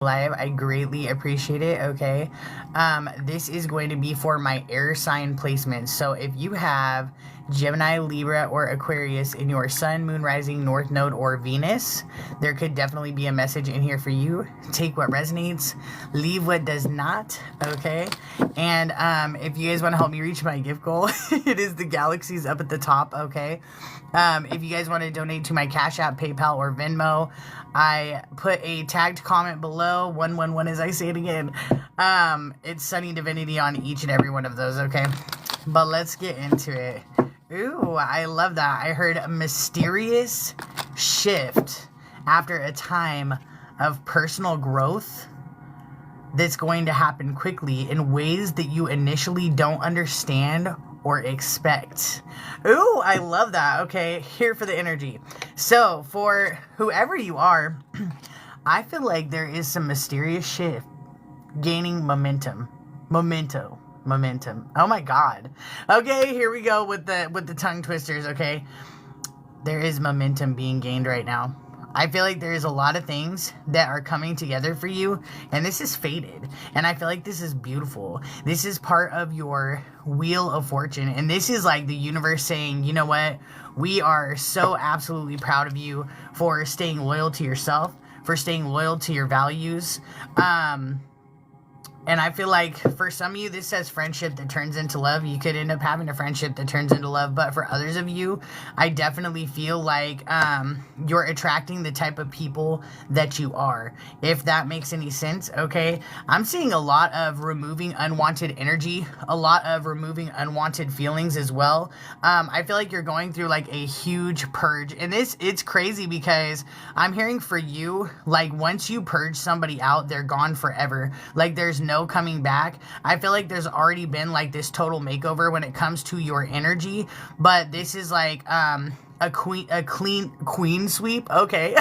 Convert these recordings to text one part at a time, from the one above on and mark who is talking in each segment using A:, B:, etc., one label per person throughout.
A: Live. I greatly appreciate it. Okay. This is going to be for my air sign placements. So if you have Gemini, Libra, or Aquarius in your Sun, Moon, Rising, North Node, or Venus, there could definitely be a message in here for you. Take what resonates, leave what does not. Okay. And if you guys want to help me reach my gift goal, it is the galaxies up at the top. Okay. If you guys want to donate to my Cash App, PayPal, or Venmo, I put a tagged comment below, 111 as I say it again. It's Sunny Divinity on each and every one of those, okay? But let's get into it. Ooh, I love that. I heard a mysterious shift after a time of personal growth that's going to happen quickly in ways that you initially don't understand or expect. Ooh, I love that. Okay, here for the energy. So, for whoever you are, I feel like there is some mysterious shift gaining momentum. Momentum. Oh my god. Okay, here we go with the tongue twisters, okay? There is momentum being gained right now. I feel like there is a lot of things that are coming together for you, and this is fated, and I feel like this is beautiful. This is part of your wheel of fortune, and this is like the universe saying, you know what, we are so absolutely proud of you for staying loyal to yourself, for staying loyal to your values. And I feel like for some of you, this says friendship that turns into love. You could end up having a friendship that turns into love. But for others of you, I definitely feel like you're attracting the type of people that you are. If that makes any sense, okay? I'm seeing a lot of removing unwanted energy, a lot of removing unwanted feelings as well. I feel like you're going through like a huge purge. And it's crazy because I'm hearing for you, like once you purge somebody out, they're gone forever. Like there's no coming back. I feel like there's already been like this total makeover when it comes to your energy, but this is like a queen sweep. Okay.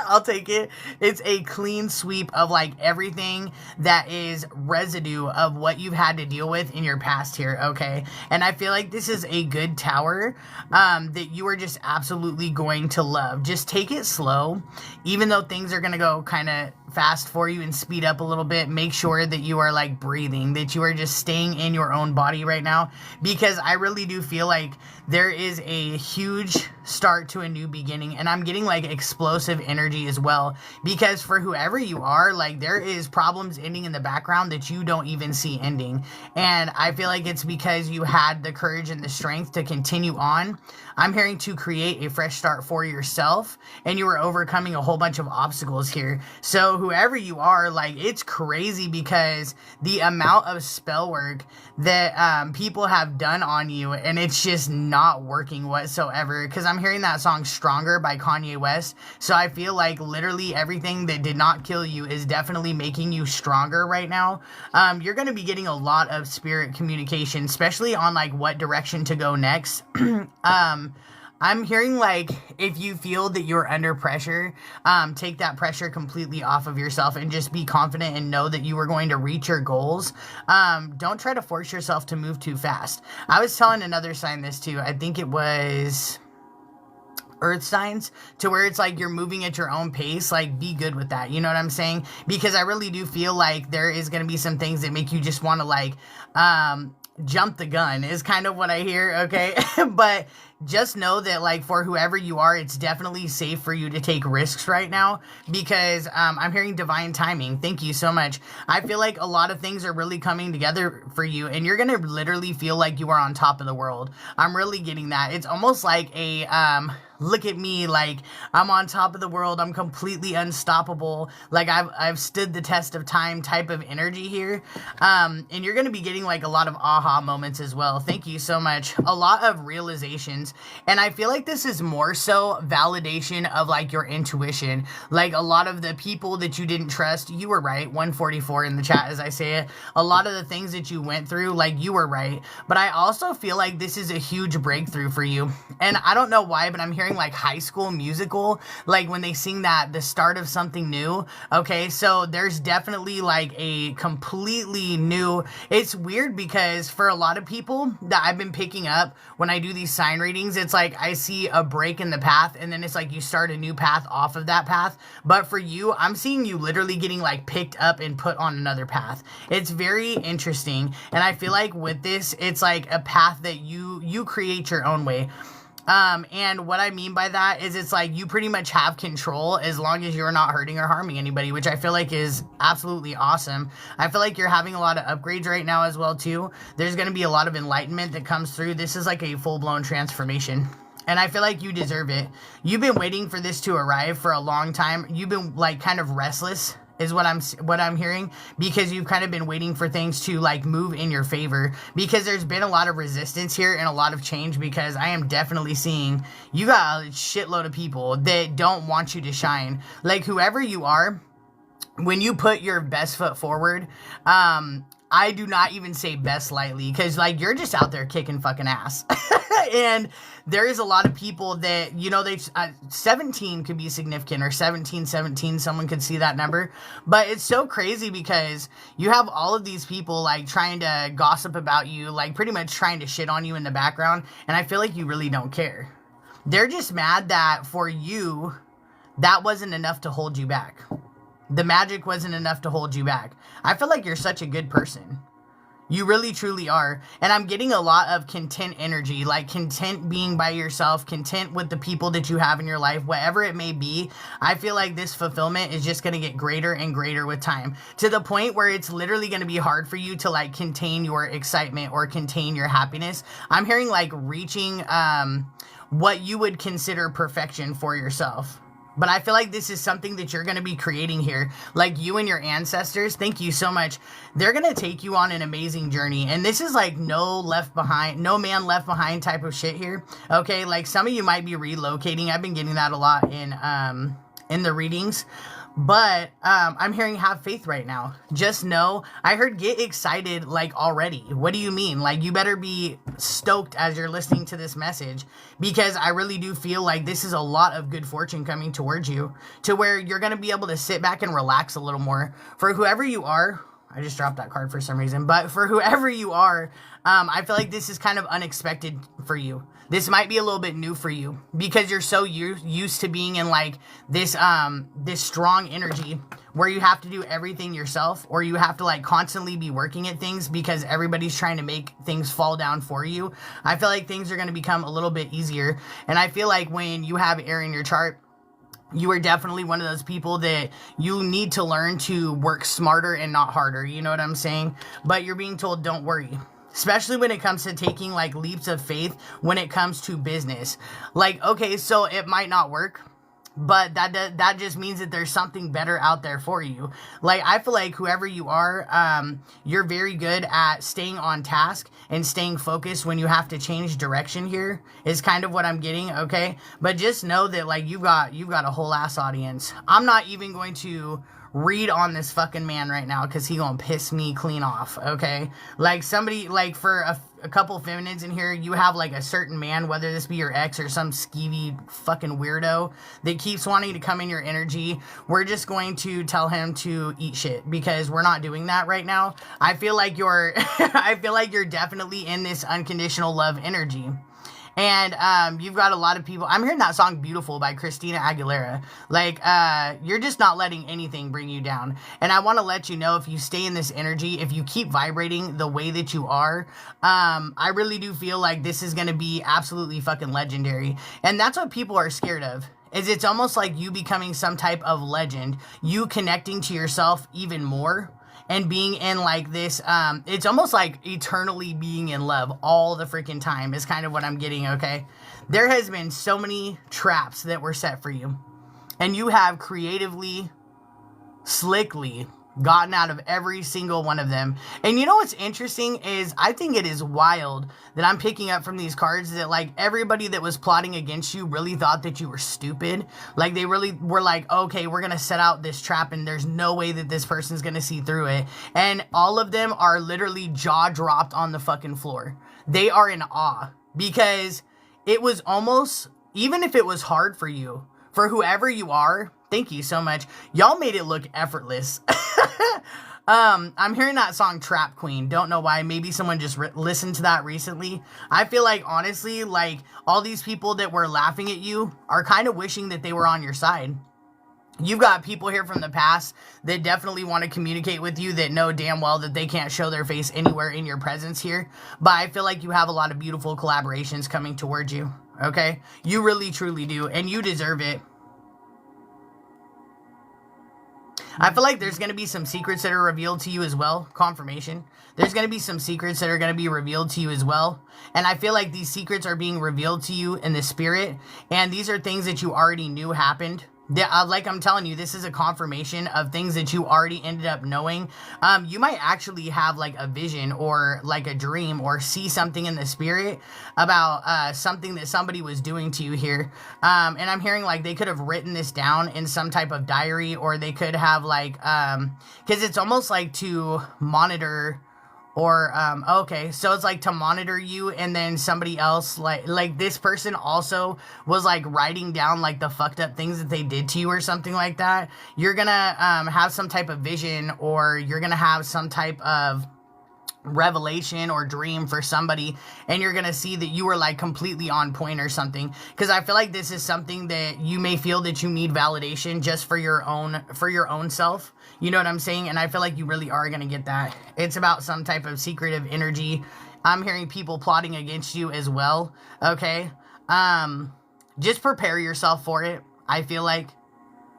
A: I'll take it. It's a clean sweep of like everything that is residue of what you've had to deal with in your past here. Okay. And I feel like this is a good tower that you are just absolutely going to love. Just take it slow, even though things are going to go kind of fast for you and speed up a little bit. Make sure that you are like breathing, that you are just staying in your own body right now, because I really do feel like there is a huge start to a new beginning, and I'm getting like explosive energy as well, because for whoever you are, like there is problems ending in the background that you don't even see ending, and I feel like it's because you had the courage and the strength to continue on. I'm hearing to create a fresh start for yourself, and you are overcoming a whole bunch of obstacles here. So whoever you are, like it's crazy because the amount of spell work that people have done on you, and it's just not working whatsoever, because I'm hearing that song Stronger by Kanye West. So I feel like literally everything that did not kill you is definitely making you stronger right now. You're going to be getting a lot of spirit communication, especially on like what direction to go next. I'm hearing like if you feel that you're under pressure, take that pressure completely off of yourself and just be confident and know that you are going to reach your goals. Don't try to force yourself to move too fast. I was telling another sign this too. I think it was earth signs, to where it's like you're moving at your own pace. Like be good with that, you know what I'm saying? Because I really do feel like there is going to be some things that make you just want to like jump the gun is kind of what I hear, okay? But just know that like for whoever you are, it's definitely safe for you to take risks right now, because I'm hearing divine timing. Thank you so much. I feel like a lot of things are really coming together for you, and you're gonna literally feel like you are on top of the world. I'm really getting that. It's almost like a look at me, like I'm on top of the world, I'm completely unstoppable, like I've stood the test of time type of energy here. And you're gonna be getting like a lot of aha moments as well. Thank you so much. A lot of realizations, and I feel like this is more so validation of like your intuition. Like a lot of the people that you didn't trust, you were right. 144 in the chat as I say it. A lot of the things that you went through, like you were right. But I also feel like this is a huge breakthrough for you, and I don't know why, but I'm hearing hearing like High School Musical, like when they sing that, the start of something new. Okay, so there's definitely like a completely new, it's weird because for a lot of people that I've been picking up when I do these sign readings, it's like I see a break in the path and then it's like you start a new path off of that path. But for you, I'm seeing you literally getting like picked up and put on another path. It's very interesting, and I feel like with this, it's like a path that you create your own way. And what I mean by that is it's like you pretty much have control as long as you're not hurting or harming anybody, which I feel like is absolutely awesome. I feel like you're having a lot of upgrades right now as well too. There's going to be a lot of enlightenment that comes through. This is like a full-blown transformation. And I feel like you deserve it. You've been waiting for this to arrive for a long time. You've been like kind of restless is what I'm hearing, because you've kind of been waiting for things to like move in your favor, because there's been a lot of resistance here and a lot of change, because I am definitely seeing you got a shitload of people that don't want you to shine. Like whoever you are, when you put your best foot forward, I do not even say best lightly, because like you're just out there kicking fucking ass. And there is a lot of people that, you know, 17 could be significant, or 1717, someone could see that number. But it's so crazy because you have all of these people like trying to gossip about you, like pretty much trying to shit on you in the background. And I feel like you really don't care. They're just mad that for you, that wasn't enough to hold you back. The magic wasn't enough to hold you back. I feel like you're such a good person. You really, truly are. And I'm getting a lot of content energy, like content being by yourself, content with the people that you have in your life, whatever it may be. I feel like this fulfillment is just going to get greater and greater with time, to the point where it's literally going to be hard for you to like contain your excitement or contain your happiness. I'm hearing like reaching what you would consider perfection for yourself. But I feel like this is something that you're going to be creating here. Like you and your ancestors, thank you so much. They're going to take you on an amazing journey. And this is like no man left behind type of shit here. Okay, like some of you might be relocating. I've been getting that a lot in the readings. But I'm hearing have faith right now. Just know, I heard get excited like already. What do you mean? Like you better be stoked as you're listening to this message, because I really do feel like this is a lot of good fortune coming towards you, to where you're going to be able to sit back and relax a little more. For whoever you are, I just dropped that card for some reason, but for whoever you are, I feel like this is kind of unexpected for you. This might be a little bit new for you, because you're so used to being in like this strong energy where you have to do everything yourself, or you have to like constantly be working at things because everybody's trying to make things fall down for you. I feel like things are going to become a little bit easier. And I feel like when you have air in your chart, you are definitely one of those people that you need to learn to work smarter and not harder. You know what I'm saying? But you're being told, don't worry. Especially when it comes to taking like leaps of faith when it comes to business. Like, okay, so it might not work, but that just means that there's something better out there for you. Like, I feel like whoever you are, you're very good at staying on task and staying focused when you have to change direction here, is kind of what I'm getting, okay? But just know that like you've got a whole ass audience. I'm not even going to read on this fucking man right now, because he gonna piss me clean off, okay? Like somebody, like for a couple feminines in here, you have like a certain man, whether this be your ex or some skeevy fucking weirdo that keeps wanting to come in your energy. We're just going to tell him to eat shit, because we're not doing that right now. I feel like you're I feel like you're definitely in this unconditional love energy. And you've got a lot of people. I'm hearing that song Beautiful by Christina Aguilera. Like, you're just not letting anything bring you down. And I want to let you know, if you stay in this energy, if you keep vibrating the way that you are, I really do feel like this is going to be absolutely fucking legendary. And that's what people are scared of. Is it's almost like you becoming some type of legend, you connecting to yourself even more, and being in like this, it's almost like eternally being in love all the freaking time is kind of what I'm getting, okay? There has been so many traps that were set for you, and you have creatively, slickly gotten out of every single one of them. And you know what's interesting is, I think it is wild that I'm picking up from these cards that like everybody that was plotting against you really thought that you were stupid. Like they really were like, okay, we're gonna set out this trap and there's no way that this person's gonna see through it. And all of them are literally jaw dropped on the fucking floor. They are in awe, because it was almost even if it was hard for you, for whoever you are, thank you so much. Y'all made it look effortless. I'm hearing that song Trap Queen. Don't know why. Maybe someone just listened to that recently. I feel like, honestly, like, all these people that were laughing at you are kind of wishing that they were on your side. You've got people here from the past that definitely want to communicate with you that know damn well that they can't show their face anywhere in your presence here. But I feel like you have a lot of beautiful collaborations coming towards you, okay? You really, truly do, and you deserve it. I feel like there's going to be some secrets that are revealed to you as well. Confirmation. There's going to be some secrets that are going to be revealed to you as well. And I feel like these secrets are being revealed to you in the spirit. And these are things that you already knew happened. Like I'm telling you, this is a confirmation of things that you already ended up knowing. You might actually have like a vision or like a dream or see something in the spirit about something that somebody was doing to you here. And I'm hearing like they could have written this down in some type of diary, or they could have like, because it's almost like to monitor. Or, okay, so it's like to monitor you, and then somebody else, like this person also was like writing down like the fucked up things that they did to you or something like that. You're gonna, have some type of vision, or you're gonna have some type of revelation or dream for somebody, and you're gonna see that you were like completely on point or something. Because I feel like this is something that you may feel that you need validation just for your own self. You know what I'm saying? And I feel like you really are gonna get that. It's about some type of secretive energy. I'm hearing people plotting against you as well. Okay, just prepare yourself for it. I feel like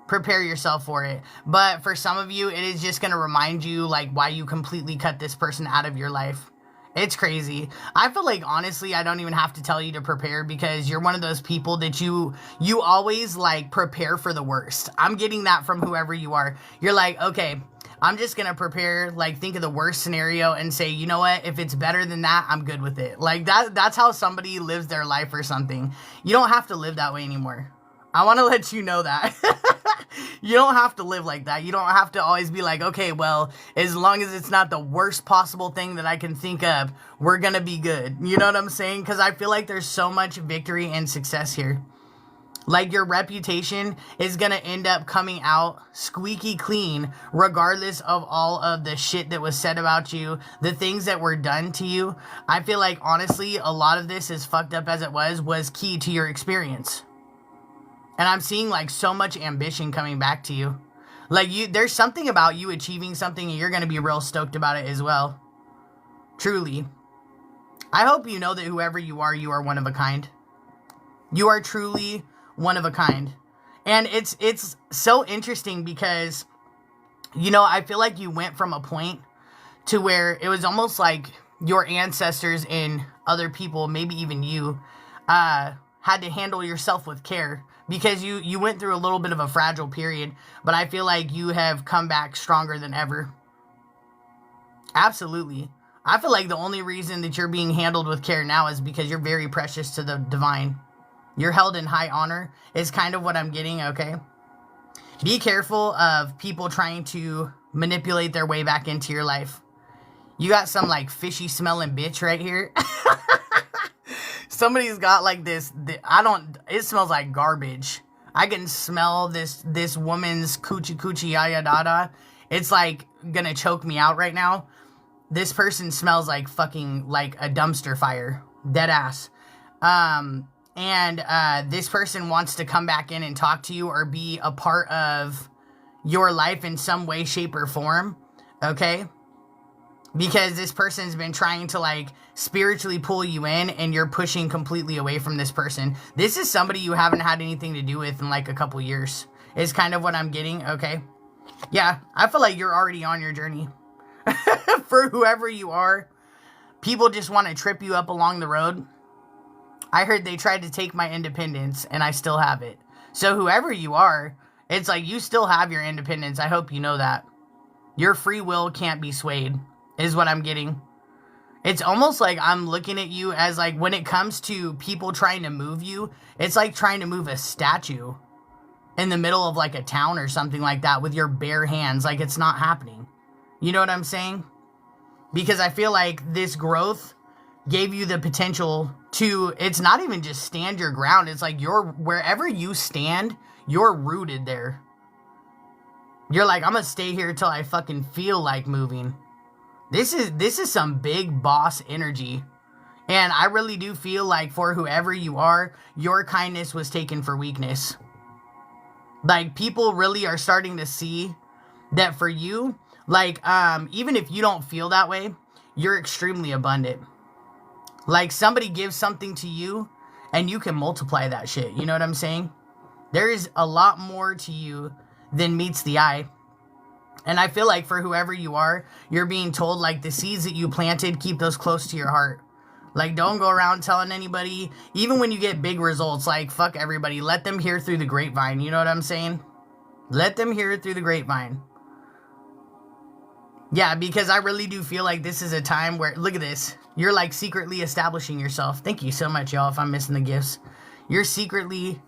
A: prepare yourself for it. But for some of you, it is just going to remind you like why you completely cut this person out of your life. It's crazy. I feel like, honestly, I don't even have to tell you to prepare, because you're one of those people that you always like prepare for the worst. I'm getting that from whoever you are. You're like, okay, I'm just going to prepare, like think of the worst scenario and say, you know what, if it's better than that, I'm good with it. Like that's how somebody lives their life or something. You don't have to live that way anymore. I want to let you know that. You don't have to live like that. You don't have to always be like, okay, well, as long as it's not the worst possible thing that I can think of, we're going to be good. You know what I'm saying? Because I feel like there's so much victory and success here. Like, your reputation is going to end up coming out squeaky clean, regardless of all of the shit that was said about you, the things that were done to you. I feel like, honestly, a lot of this, as fucked up as it was key to your experience. And I'm seeing like so much ambition coming back to you. Like, there's something about you achieving something, and you're going to be real stoked about it as well. Truly. I hope you know that whoever you are one of a kind. You are truly one of a kind. And it's so interesting because, you know, I feel like you went from a point to where it was almost like your ancestors and other people, maybe even you, had to handle yourself with care. Because you went through a little bit of a fragile period, but I feel like you have come back stronger than ever. Absolutely. I feel like the only reason that you're being handled with care now is because you're very precious to the divine. You're held in high honor is kind of what I'm getting, okay? Be careful of people trying to manipulate their way back into your life. You got some like fishy smelling bitch right here. Somebody's got like this, it smells like garbage. I can smell this woman's coochie yaya dada. It's like gonna choke me out right now. This person smells like fucking like a dumpster fire. Dead ass. And this person wants to come back in and talk to you or be a part of your life in some way, shape, or form. Okay? Because this person's been trying to like spiritually pull you in, and you're pushing completely away from this person. This is somebody you haven't had anything to do with in like a couple years. Is kind of what I'm getting, okay? Yeah, I feel like you're already on your journey. For whoever you are, people just want to trip you up along the road. I heard they tried to take my independence, and I still have it. So whoever you are, it's like you still have your independence. I hope you know that. Your free will can't be swayed. Is what I'm getting. It's almost like I'm looking at you as like, when it comes to people trying to move you, it's like trying to move a statue in the middle of like a town or something like that with your bare hands. Like, it's not happening. You know what I'm saying? Because I feel like this growth gave you the potential to, it's not even just stand your ground. It's like wherever you stand, you're rooted there. You're like, I'm gonna stay here till I fucking feel like moving. This is some big boss energy. And I really do feel like for whoever you are, your kindness was taken for weakness. Like, people really are starting to see that for you, like, even if you don't feel that way, you're extremely abundant. Like, somebody gives something to you, and you can multiply that shit. You know what I'm saying? There is a lot more to you than meets the eye. And I feel like for whoever you are, you're being told, like, the seeds that you planted, keep those close to your heart. Like, don't go around telling anybody, even when you get big results, like, fuck everybody. Let them hear through the grapevine. You know what I'm saying? Let them hear it through the grapevine. Yeah, because I really do feel like this is a time where, look at this. You're, like, secretly establishing yourself. Thank you so much, y'all, if I'm missing the gifts. You're secretly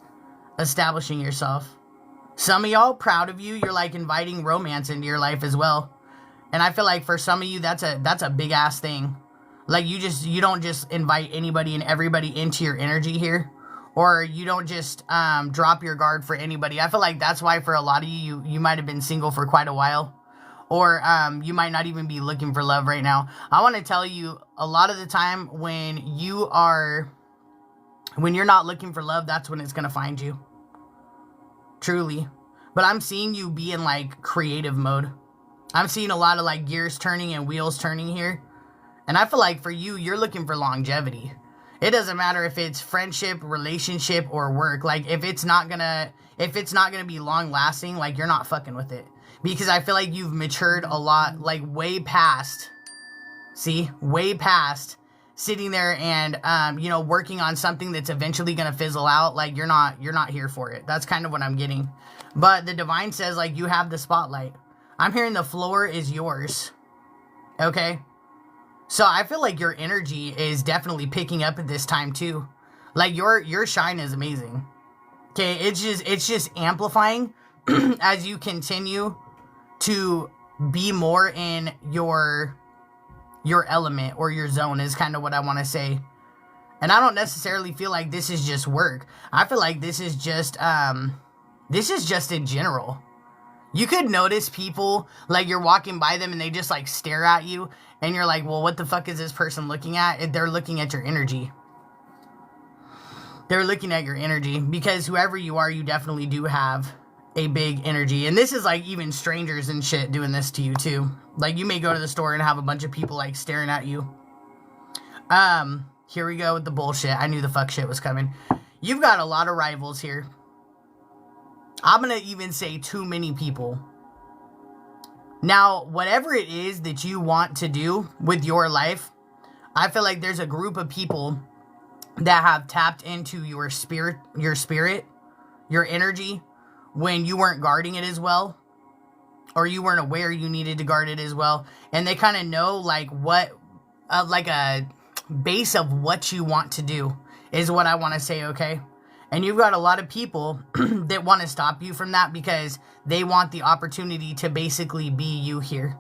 A: establishing yourself. Some of y'all, proud of you. You're, like, inviting romance into your life as well. And I feel like for some of you, that's a big-ass thing. Like, you don't just invite anybody and everybody into your energy here. Or you don't just drop your guard for anybody. I feel like that's why for a lot of you might have been single for quite a while. Or you might not even be looking for love right now. I want to tell you, a lot of the time when you're not looking for love, that's when it's going to find you. Truly. But I'm seeing you be in, like, creative mode. I'm seeing a lot of, like, gears turning and wheels turning here. And I feel like for you, you're looking for longevity. It doesn't matter if it's friendship, relationship, or work. Like, if it's not gonna be long lasting, like, you're not fucking with it. Because I feel like you've matured a lot, like, way past sitting there and, working on something that's eventually gonna fizzle out. Like, you're not here for it. That's kind of what I'm getting. But the divine says, like, you have the spotlight. I'm hearing the floor is yours. Okay? So I feel like your energy is definitely picking up at this time too. Like, your shine is amazing. Okay, it's just amplifying as you continue to be more in your element or your zone is kind of what I want to say. And I don't necessarily feel like this is just work. I feel like this is just in general. You could notice people, like, you're walking by them and they just, like, stare at you. And you're like, well, what the fuck is this person looking at? They're looking at your energy. They're looking at your energy. Because whoever you are, you definitely do have a big energy. And this is, like, even strangers and shit doing this to you, too. Like, you may go to the store and have a bunch of people, like, staring at you. Here we go with the bullshit. I knew the fuck shit was coming. You've got a lot of rivals here. I'm going to even say too many people. Now, whatever it is that you want to do with your life, I feel like there's a group of people that have tapped into your spirit, your energy, when you weren't guarding it as well, or you weren't aware you needed to guard it as well. And they kind of know, like, what, like a base of what you want to do is what I want to say, okay? And you've got a lot of people that want to stop you from that because they want the opportunity to basically be you here.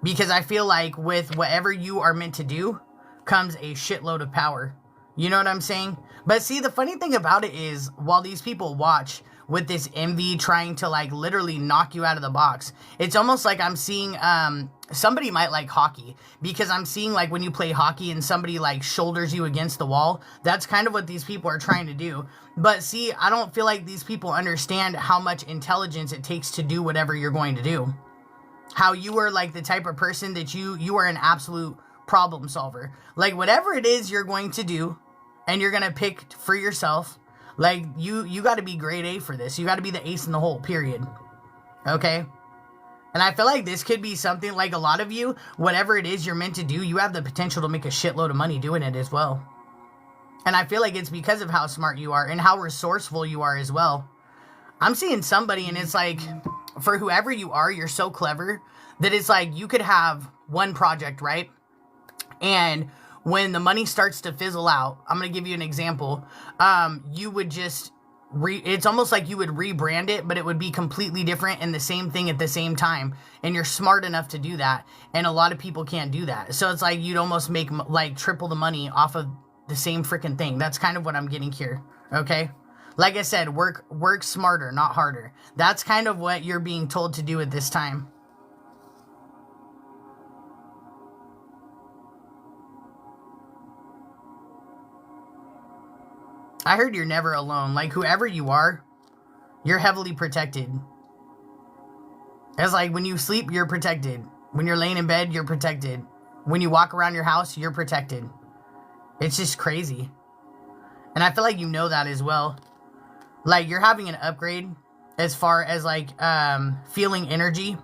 A: Because I feel like with whatever you are meant to do comes a shitload of power. You know what I'm saying? But see, the funny thing about it is, while these people watch with this envy trying to, like, literally knock you out of the box, it's almost like I'm seeing, somebody might like hockey, because I'm seeing, like, when you play hockey and somebody, like, shoulders you against the wall, that's kind of what these people are trying to do. But see, I don't feel like these people understand how much intelligence it takes to do whatever you're going to do. How you are, like, the type of person that you are an absolute problem solver. Like, whatever it is you're going to do and you're going to pick for yourself, like, you got to be grade A for this. You got to be the ace in the hole, period. Okay? And I feel like this could be something, like, a lot of you, whatever it is you're meant to do, you have the potential to make a shitload of money doing it as well. And I feel like it's because of how smart you are and how resourceful you are as well. I'm seeing somebody, and it's like, for whoever you are, you're so clever that it's like you could have one project, right? And when the money starts to fizzle out, I'm going to give you an example. You would just it's almost like you would rebrand it, but it would be completely different and the same thing at the same time. And you're smart enough to do that. And a lot of people can't do that. So it's like you'd almost make like triple the money off of the same freaking thing. That's kind of what I'm getting here. Okay. Like I said, work smarter, not harder. That's kind of what you're being told to do at this time. I heard you're never alone. Like, whoever you are, you're heavily protected. It's like when you sleep, you're protected. When you're laying in bed, you're protected. When you walk around your house, you're protected. It's just crazy. And I feel like you know that as well. Like, you're having an upgrade as far as, like, feeling energy.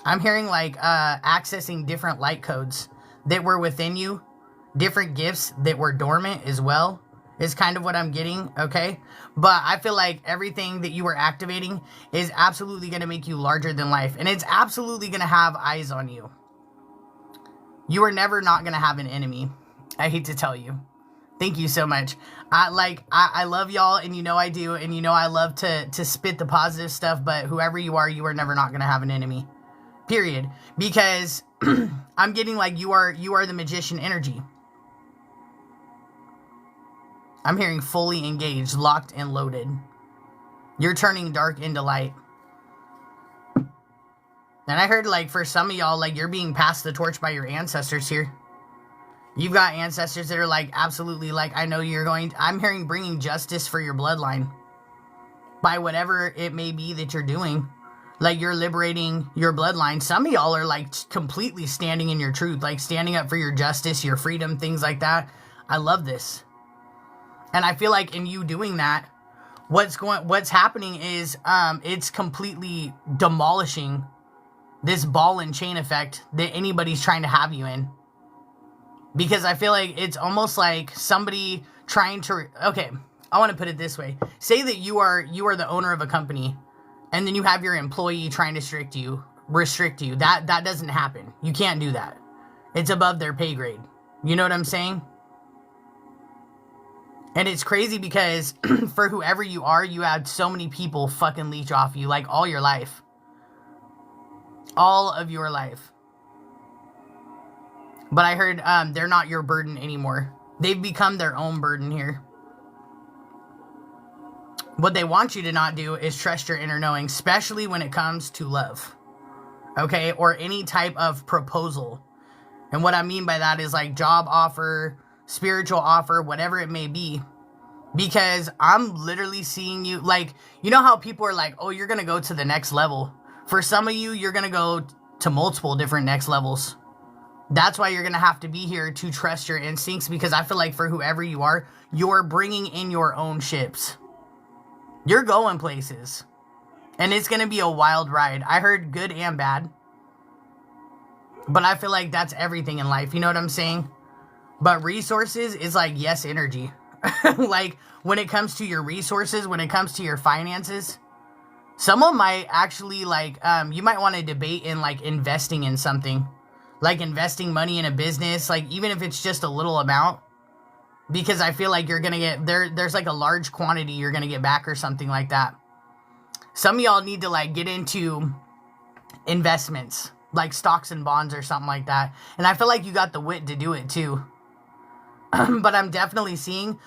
A: I'm hearing, like, accessing different light codes that were within you. Different gifts that were dormant as well. Is kind of what I'm getting, okay? But I feel like everything that you were activating is absolutely going to make you larger than life. And it's absolutely going to have eyes on you. You are never not going to have an enemy. I hate to tell you. Thank you so much. I love y'all, and you know I do. And you know I love to spit the positive stuff. But whoever you are never not going to have an enemy. Period. Because I'm getting like you are the magician energy. I'm hearing fully engaged, locked, and loaded. You're turning dark into light. And I heard, like, for some of y'all, like, you're being passed the torch by your ancestors here. You've got ancestors that are, like, absolutely, like, I know you're going... I'm hearing bringing justice for your bloodline. By whatever it may be that you're doing. Like, you're liberating your bloodline. Some of y'all are, like, completely standing in your truth. Like, standing up for your justice, your freedom, things like that. I love this. And I feel like in you doing that, what's happening is it's completely demolishing this ball and chain effect that anybody's trying to have you in. Because I feel like it's almost like somebody trying to... Okay, I want to put it this way. Say that you are the owner of a company, and then you have your employee trying to restrict you. That doesn't happen. You can't do that. It's above their pay grade. You know what I'm saying? And it's crazy because for whoever you are, you had so many people fucking leech off you, like, all your life. All of your life. But I heard they're not your burden anymore. They've become their own burden here. What they want you to not do is trust your inner knowing, especially when it comes to love. Okay? Or any type of proposal. And what I mean by that is like job offer, spiritual offer, whatever it may be. Because I'm literally seeing you, like, you know how people are like, oh, you're going to go to the next level. For some of you, you're going to go to multiple different next levels. That's why you're going to have to be here to trust your instincts, because I feel like for whoever you are, you're bringing in your own ships. You're going places. And it's going to be a wild ride. I heard good and bad. But I feel like that's everything in life. You know what I'm saying? But resources is like yes energy. Like when it comes to your resources, when it comes to your finances, someone might actually like, you might want to debate in like investing in something. Like investing money in a business, like even if it's just a little amount. Because I feel like you're going to get, there's like a large quantity you're going to get back or something like that. Some of y'all need to like get into investments, like stocks and bonds or something like that. And I feel like you got the wit to do it too. But I'm definitely seeing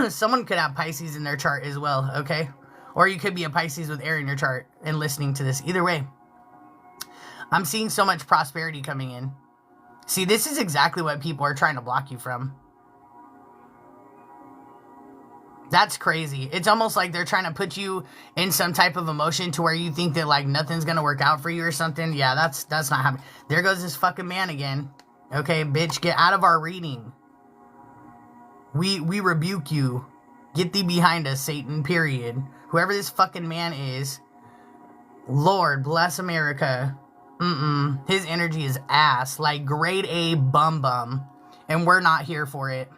A: someone could have Pisces in their chart as well, okay? Or you could be a Pisces with air in your chart and listening to this. Either way, I'm seeing so much prosperity coming in. See, this is exactly what people are trying to block you from. That's crazy. It's almost like they're trying to put you in some type of emotion to where you think that like nothing's gonna work out for you or something. Yeah, that's not happening. There goes this fucking man again. Okay, bitch, get out of our reading. We rebuke you. Get thee behind us, Satan, period. Whoever this fucking man is, Lord bless America. His energy is ass. Like grade A bum. And we're not here for it.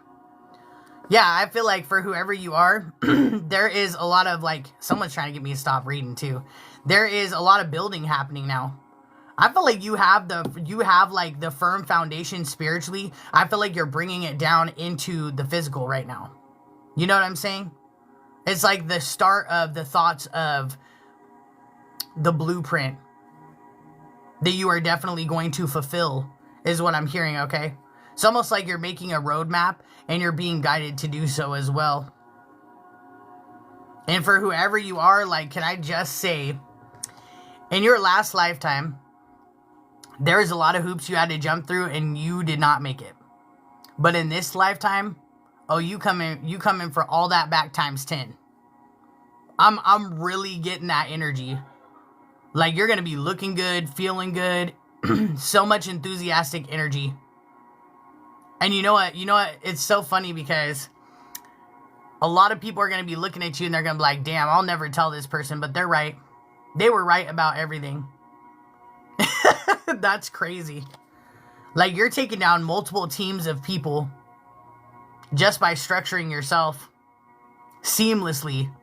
A: Yeah, I feel like for whoever you are, there is a lot of like, someone's trying to get me to stop reading too. There is a lot of building happening now. I feel like you have like the firm foundation spiritually. I feel like you're bringing it down into the physical right now. You know what I'm saying? It's like the start of the thoughts of the blueprint that you are definitely going to fulfill, is what I'm hearing, okay? It's almost like you're making a roadmap and you're being guided to do so as well. And for whoever you are, like, can I just say, in your last lifetime, there was a lot of hoops you had to jump through and you did not make it. But in this lifetime, oh, you come in for all that back times 10. I'm really getting that energy. Like, you're going to be looking good, feeling good, so much enthusiastic energy. And you know what? It's so funny because a lot of people are going to be looking at you and they're going to be like, damn, I'll never tell this person, but they're right. They were right about everything. That's crazy. Like, you're taking down multiple teams of people just by structuring yourself seamlessly.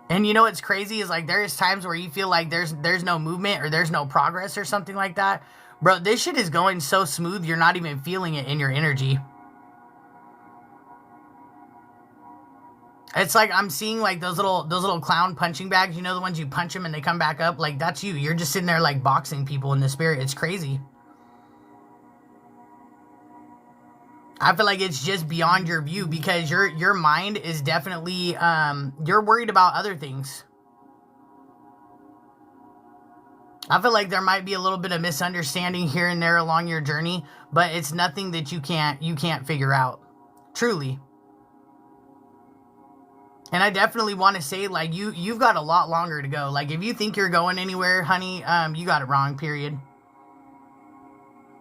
A: And you know what's crazy is, like, there's times where you feel like there's no movement or there's no progress or something like that. Bro, this shit is going so smooth, you're not even feeling it in your energy. It's like I'm seeing, like, those little clown punching bags, you know, the ones you punch them and they come back up. Like, that's you. You're just sitting there, like, boxing people in the spirit. It's crazy. I feel like it's just beyond your view because your mind is definitely, you're worried about other things. I feel like there might be a little bit of misunderstanding here and there along your journey, but it's nothing that you can't figure out. Truly. And I definitely want to say, like, you've got a lot longer to go. Like, if you think you're going anywhere, honey, you got it wrong, period.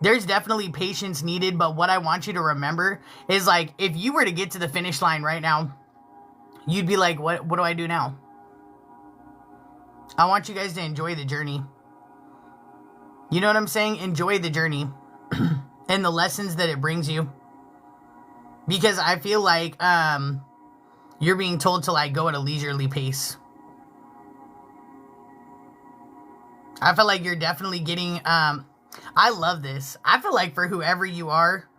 A: There's definitely patience needed, but what I want you to remember is, like, if you were to get to the finish line right now, you'd be like, what do I do now? I want you guys to enjoy the journey. You know what I'm saying? Enjoy the journey and the lessons that it brings you. Because I feel like you're being told to, like, go at a leisurely pace. I feel like you're definitely getting... I love this. I feel like for whoever you are,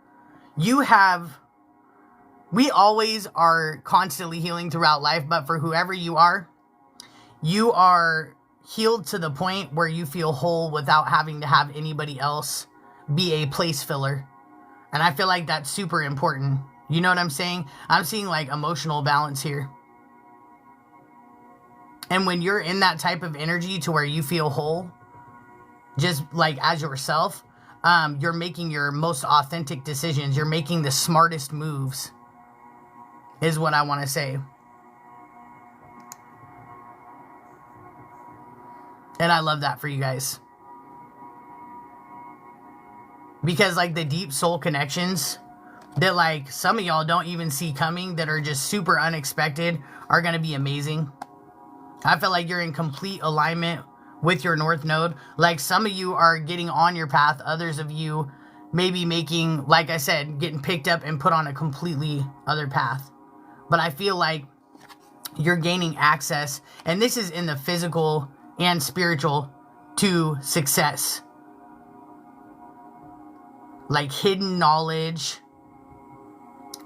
A: we always are constantly healing throughout life, but for whoever you are healed to the point where you feel whole without having to have anybody else be a place filler. And I feel like that's super important. You know what I'm saying? I'm seeing, like, emotional balance here. And when you're in that type of energy to where you feel whole, just like as yourself, you're making your most authentic decisions. You're making the smartest moves, is what I want to say. And I love that for you guys. Because, like, the deep soul connections that, like, some of y'all don't even see coming, that are just super unexpected, are going to be amazing. I feel like you're in complete alignment with your North Node. Like, some of you are getting on your path. Others of you maybe making, like I said, getting picked up and put on a completely other path. But I feel like you're gaining access, and this is in the physical and spiritual, to success. Like hidden knowledge,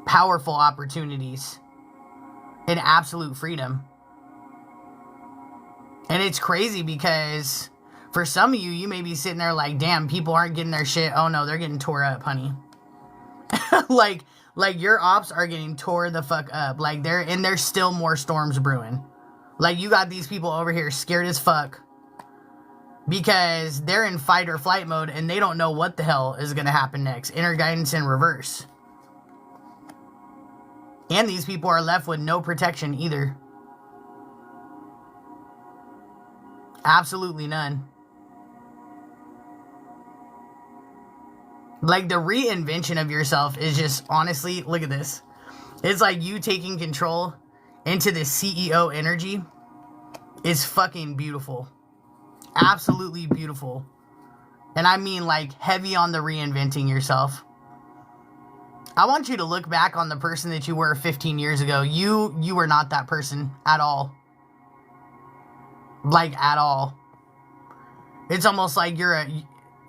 A: powerful opportunities, and absolute freedom. And it's crazy because for some of you, you may be sitting there like, damn, people aren't getting their shit. Oh no, they're getting tore up, honey. like your ops are getting tore the fuck up. Like, there's still more storms brewing. Like, you got these people over here scared as fuck because they're in fight or flight mode and they don't know what the hell is going to happen next. Inner guidance in reverse. And these people are left with no protection either. Absolutely none. Like, the reinvention of yourself is just, honestly, look at this. It's like you taking control into the CEO energy is fucking beautiful. Absolutely beautiful. And I mean, like, heavy on the reinventing yourself. I want you to look back on the person that you were 15 years ago. You were not that person at all. Like, at all. It's almost like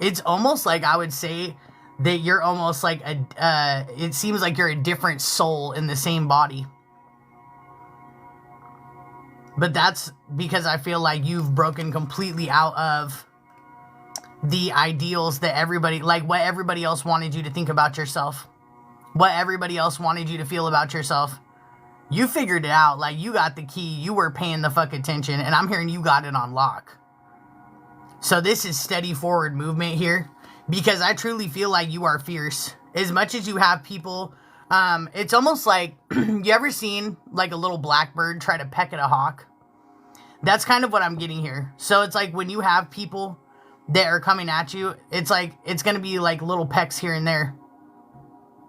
A: it's almost like I would say that you're almost like it seems like you're a different soul in the same body. But that's because I feel like you've broken completely out of the ideals that everybody, like what everybody else wanted you to think about yourself. What everybody else wanted you to feel about yourself. You figured it out. Like, you got the key. You were paying the fuck attention. And I'm hearing you got it on lock. So this is steady forward movement here. Because I truly feel like you are fierce. As much as you have people... it's almost like... you ever seen, like, a little blackbird try to peck at a hawk? That's kind of what I'm getting here. So it's like when you have people that are coming at you, it's like... it's going to be like little pecks here and there.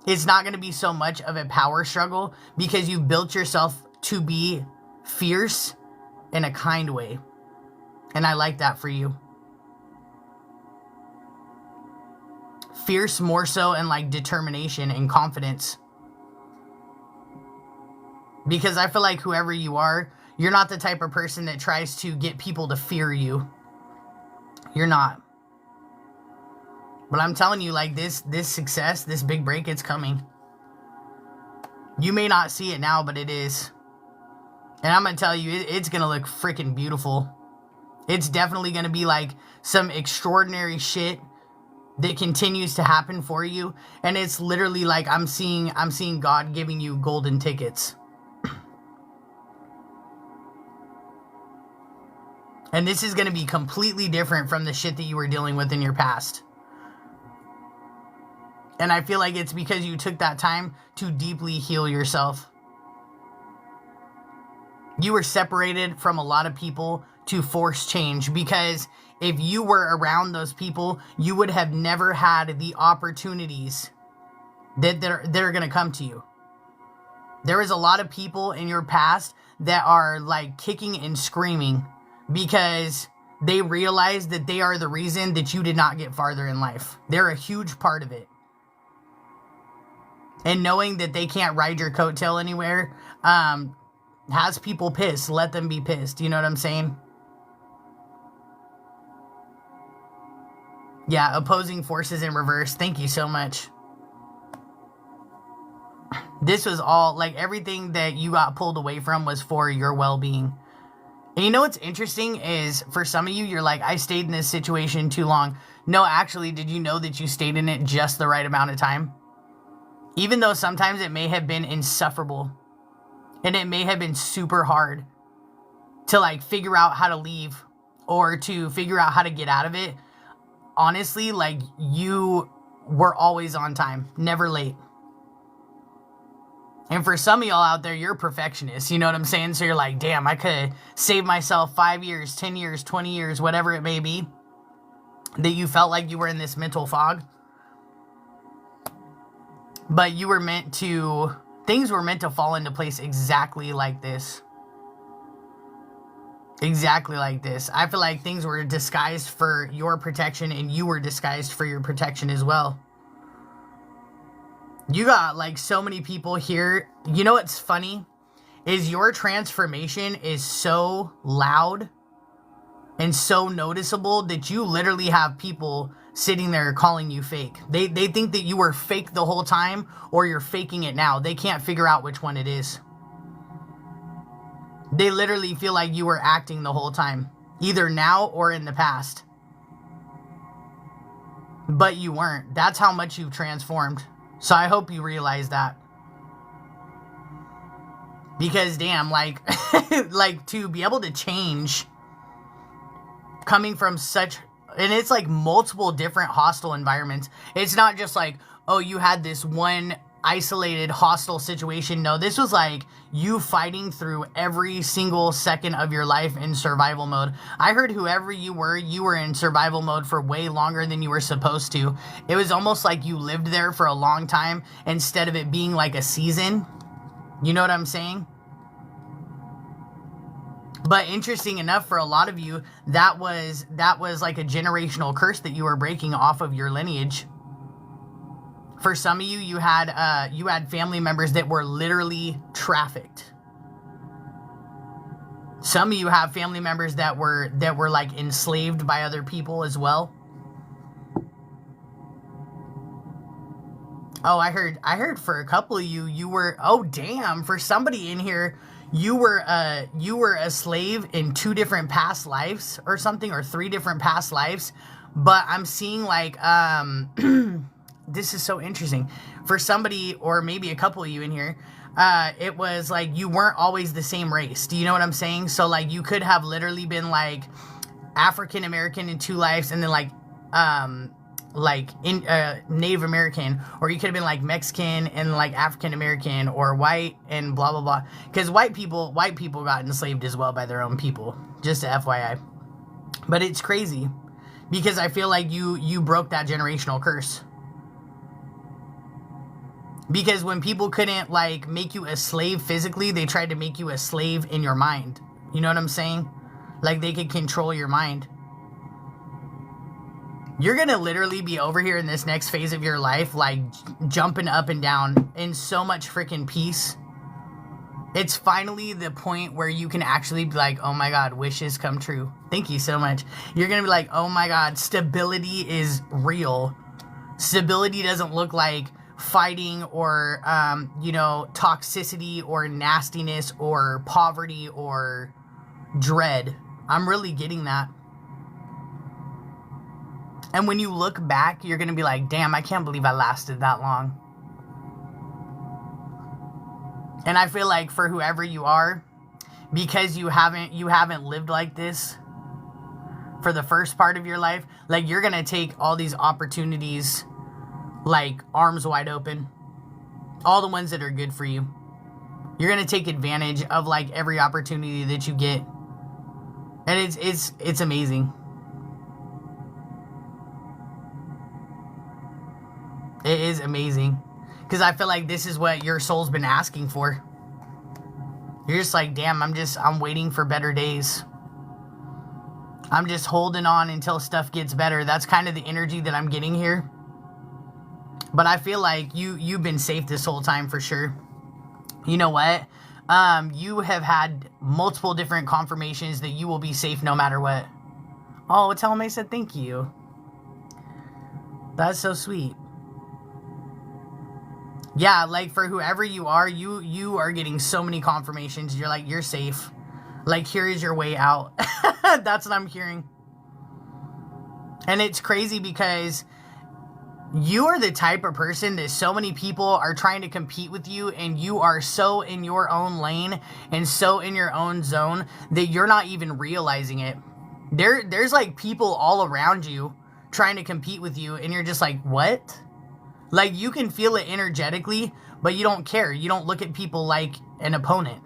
A: It's not going to be so much of a power struggle because you've built yourself to be fierce in a kind way. And I like that for you. Fierce more so in like determination and confidence. Because I feel like whoever you are, you're not the type of person that tries to get people to fear you. You're not. But I'm telling you, like, this success, this big break, it's coming. You may not see it now, but it is. And I'm going to tell you, it's going to look freaking beautiful. It's definitely going to be, like, some extraordinary shit that continues to happen for you. And it's literally like I'm seeing God giving you golden tickets. And this is going to be completely different from the shit that you were dealing with in your past. And I feel like it's because you took that time to deeply heal yourself. You were separated from a lot of people to force change. Because if you were around those people, you would have never had the opportunities that are going to come to you. There is a lot of people in your past that are like kicking and screaming because they realize that they are the reason that you did not get farther in life. They're a huge part of it. And knowing that they can't ride your coattail anywhere has people pissed. Let them be pissed. You know what I'm saying? Yeah, opposing forces in reverse. Thank you so much. This was all, like, everything that you got pulled away from was for your well-being. And you know what's interesting is, for some of you, you're like, I stayed in this situation too long. No, actually, did you know that you stayed in it just the right amount of time? Even though sometimes it may have been insufferable. And it may have been super hard to, like, figure out how to leave. Or to figure out how to get out of it. Honestly, like, you were always on time. Never late. And for some of y'all out there, you're perfectionists. You know what I'm saying? So you're like, damn, I could save myself 5 years, 10 years, 20 years, whatever it may be. That you felt like you were in this mental fog. But you were meant to... things were meant to fall into place exactly like this. Exactly like this. I feel like things were disguised for your protection and you were disguised for your protection as well. You got like so many people here. You know what's funny? Is your transformation is so loud and so noticeable that you literally have people sitting there calling you fake. They think that you were fake the whole time or you're faking it now. They can't figure out which one it is. They literally feel like you were acting the whole time, either now or in the past. But you weren't. That's how much you've transformed. So I hope you realize that. Because damn, like, like to be able to change coming from such, and it's like multiple different hostile environments. It's not just like, oh, you had this one isolated hostile situation. No, this was like you fighting through every single second of your life in survival mode. I heard whoever you were in survival mode for way longer than you were supposed to. It was almost like you lived there for a long time instead of it being like a season. You know what I'm saying? But interesting enough, for a lot of you, that was like a generational curse that you were breaking off of your lineage. For some of you, you had family members that were literally trafficked. Some of you have family members that were like enslaved by other people as well. Oh, I heard for a couple of you were, oh damn, for somebody in here, you were a slave in 2 different past lives or something, or 3 different past lives. But I'm seeing like this is so interesting for somebody, or maybe a couple of you in here. It was like you weren't always the same race. Do you know what I'm saying? So like you could have literally been like African American in 2 lives, and then like in Native American, or you could have been like Mexican and like African American, or white and blah blah blah. Because white people got enslaved as well by their own people. Just a FYI. But it's crazy because I feel like you broke that generational curse. Because when people couldn't like make you a slave physically, they tried to make you a slave in your mind. You know what I'm saying? Like they could control your mind. You're going to literally be over here in this next phase of your life, like jumping up and down in so much freaking peace. It's finally the point where you can actually be like, oh my God, wishes come true. Thank you so much. You're going to be like, oh my God, stability is real. Stability doesn't look like fighting or, toxicity or nastiness or poverty or dread. I'm really getting that. And when you look back, you're going to be like, damn, I can't believe I lasted that long. And I feel like for whoever you are, because you haven't lived like this for the first part of your life, like you're going to take all these opportunities like arms wide open. All the ones that are good for you. You're going to take advantage of like every opportunity that you get. And it's amazing. It is amazing. Because I feel like this is what your soul's been asking for. You're just like, damn, I'm waiting for better days. I'm just holding on until stuff gets better. That's kind of the energy that I'm getting here. But I feel like you've been safe this whole time for sure. You know what? You have had multiple different confirmations that you will be safe no matter what. Oh, tell him I said thank you. That's so sweet. Yeah, like for whoever you are getting so many confirmations. You're like, you're safe. Like, here is your way out. That's what I'm hearing. And it's crazy because you are the type of person that so many people are trying to compete with you, and you are so in your own lane and so in your own zone that you're not even realizing it. There's like people all around you trying to compete with you, and you're just like, what? Like, you can feel it energetically, but you don't care. You don't look at people like an opponent.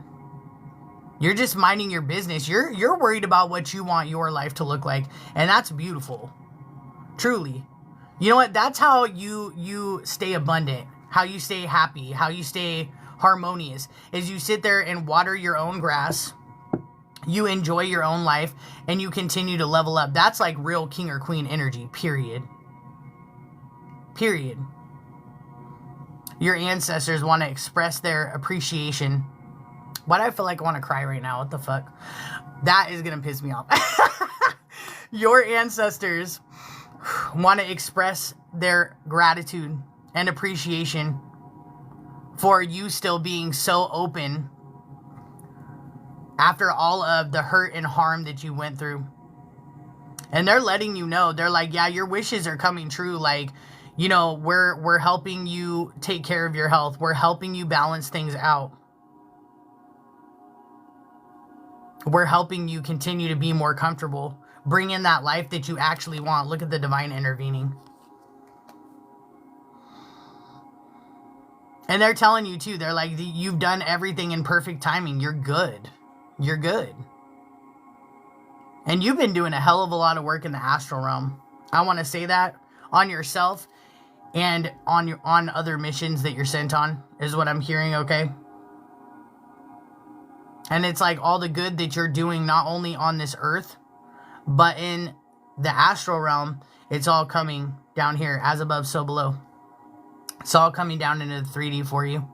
A: You're just minding your business. You're worried about what you want your life to look like, and that's beautiful. Truly. You know what? That's how you stay abundant, how you stay happy, how you stay harmonious, is you sit there and water your own grass, you enjoy your own life, and you continue to level up. That's like real king or queen energy, period. Period. Your ancestors want to express their appreciation. Why do I feel like I want to cry right now? What the fuck? That is going to piss me off. Your ancestors want to express their gratitude and appreciation for you still being so open after all of the hurt and harm that you went through. And they're letting you know, they're like, yeah, your wishes are coming true. Like, you know, we're helping you take care of your health. We're helping you balance things out. We're helping you continue to be more comfortable. Bring in that life that you actually want. Look at the divine intervening. And they're telling you too, they're like, you've done everything in perfect timing. You're good. You're good. And you've been doing a hell of a lot of work in the astral realm. I want to say that on yourself and on other missions that you're sent on is what I'm hearing, okay? And it's like all the good that you're doing not only on this earth, but in the astral realm, it's all coming down here, as above, so below. It's all coming down into the 3D for you.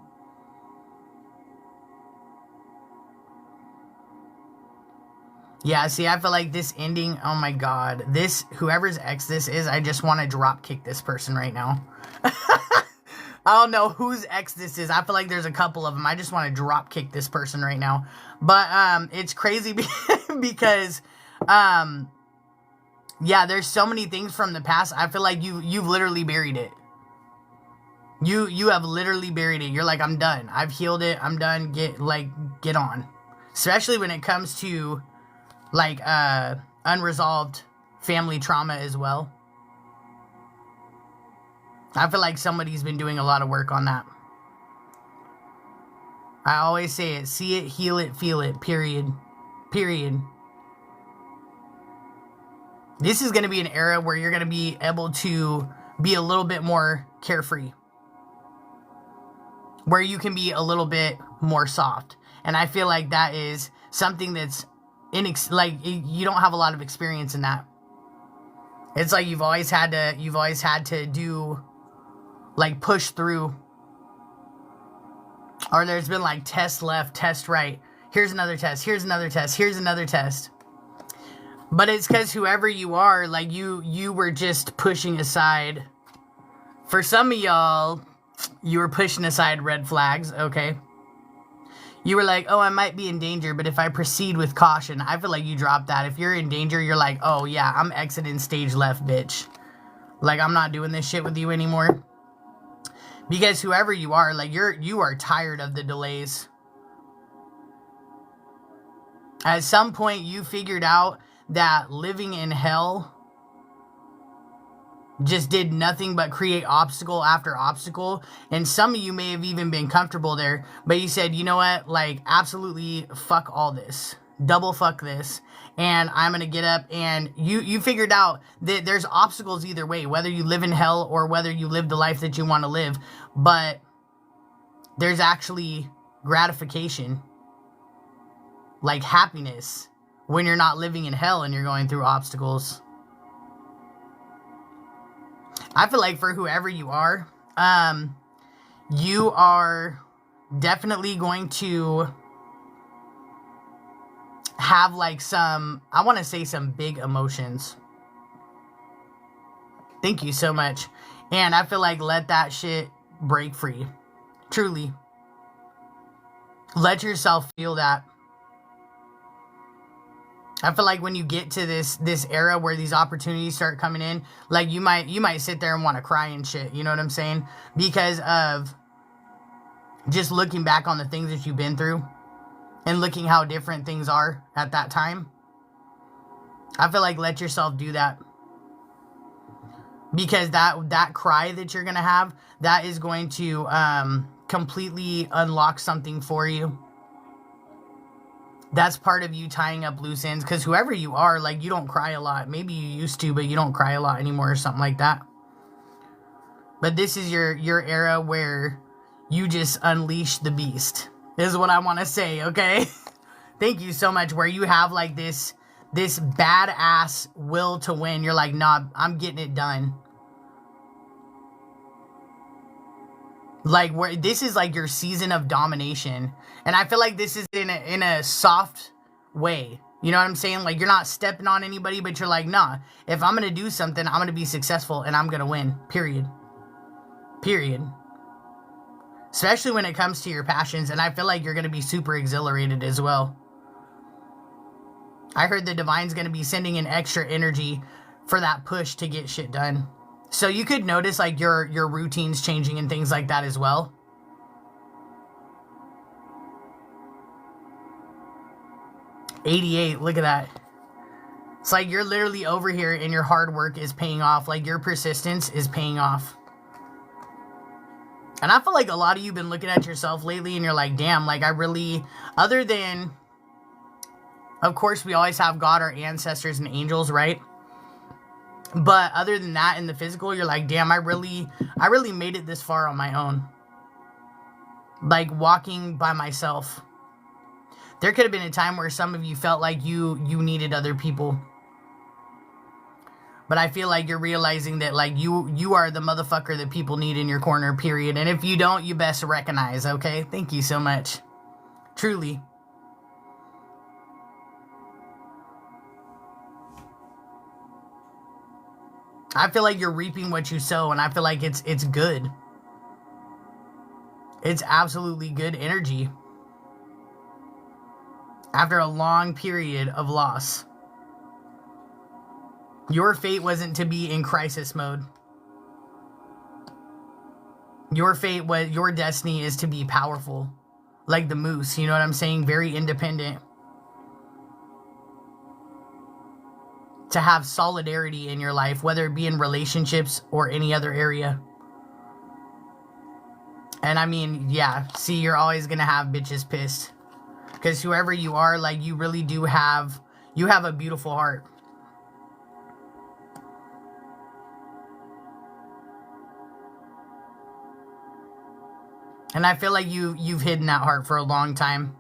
A: Yeah, see, I feel like this ending, oh my God. This, whoever's ex this is, I just want to drop kick this person right now. I don't know whose ex this is. I feel like there's a couple of them. I just want to drop kick this person right now. But it's crazy because yeah, there's so many things from the past. I feel like you've literally buried it. You have literally buried it. You're like, I'm done. I've healed it. I'm done. Get on. Especially when it comes to like unresolved family trauma as well. I feel like somebody's been doing a lot of work on that. I always say it. See it, heal it, feel it. Period. Period. This is going to be an era where you're going to be able to be a little bit more carefree. Where you can be a little bit more soft. And I feel like that is something that's you don't have a lot of experience in that. It's like you've always had to do like push through, or there's been like test left, test right, here's another test, here's another test, here's another test. But it's because whoever you are, like you were just pushing aside. For some of y'all, you were pushing aside red flags, okay? You were like, oh, I might be in danger, but if I proceed with caution, I feel like you dropped that. If you're in danger, you're like, oh yeah, I'm exiting stage left, bitch. Like, I'm not doing this shit with you anymore. Because whoever you are, like, you are tired of the delays. At some point, you figured out that living in hell just did nothing but create obstacle after obstacle. And some of you may have even been comfortable there, but you said, you know what, like, absolutely fuck all this. Double fuck this. And I'm going to get up, and you figured out that there's obstacles either way, whether you live in hell or whether you live the life that you want to live. But there's actually gratification, like happiness, when you're not living in hell and you're going through obstacles. I feel like for whoever you are definitely going to have like some, I want to say some big emotions. Thank you so much. And I feel like let that shit break free. Truly. Let yourself feel that. I feel like when you get to this era where these opportunities start coming in, like you might sit there and want to cry and shit, you know what I'm saying? Because of just looking back on the things that you've been through and looking how different things are at that time. I feel like let yourself do that. Because that cry that you're going to have, that is going to completely unlock something for you. That's part of you tying up loose ends. Because whoever you are, like, you don't cry a lot. Maybe you used to, but you don't cry a lot anymore or something like that. But this is your era where you just unleash the beast. Is what I want to say, okay? Thank you so much. Where you have, like, this badass will to win. You're like, nah, I'm getting it done. Like, where this is like your season of domination. And I feel like this is in a soft way. You know what I'm saying? Like, you're not stepping on anybody, but you're like, nah, if I'm going to do something, I'm going to be successful and I'm going to win. Period. Period. Especially when it comes to your passions. And I feel like you're going to be super exhilarated as well. I heard the Divine's going to be sending in extra energy for that push to get shit done. So you could notice like your routines changing and things like that as well. $88, look at that. It's like you're literally over here and your hard work is paying off. Like your persistence is paying off. And I feel like a lot of you have been looking at yourself lately and you're like, damn, like I really, other than, of course, we always have God, our ancestors, and angels, right? But other than that, in the physical, you're like, damn, I really made it this far on my own. Like walking by myself. There could have been a time where some of you felt like you needed other people. But I feel like you're realizing that like you are the motherfucker that people need in your corner, period. And if you don't, you best recognize, okay? Thank you so much. Truly. I feel like you're reaping what you sow, and I feel like it's good. It's absolutely good energy. After a long period of loss. Your fate wasn't to be in crisis mode. Your fate was, your destiny is to be powerful. Like the moose, you know what I'm saying? Very independent. To have solidarity in your life, whether it be in relationships or any other area. And I mean, yeah, see, you're always gonna have bitches pissed. Because whoever you are, like, you really do have, you have a beautiful heart. And I feel like you've hidden that heart for a long time.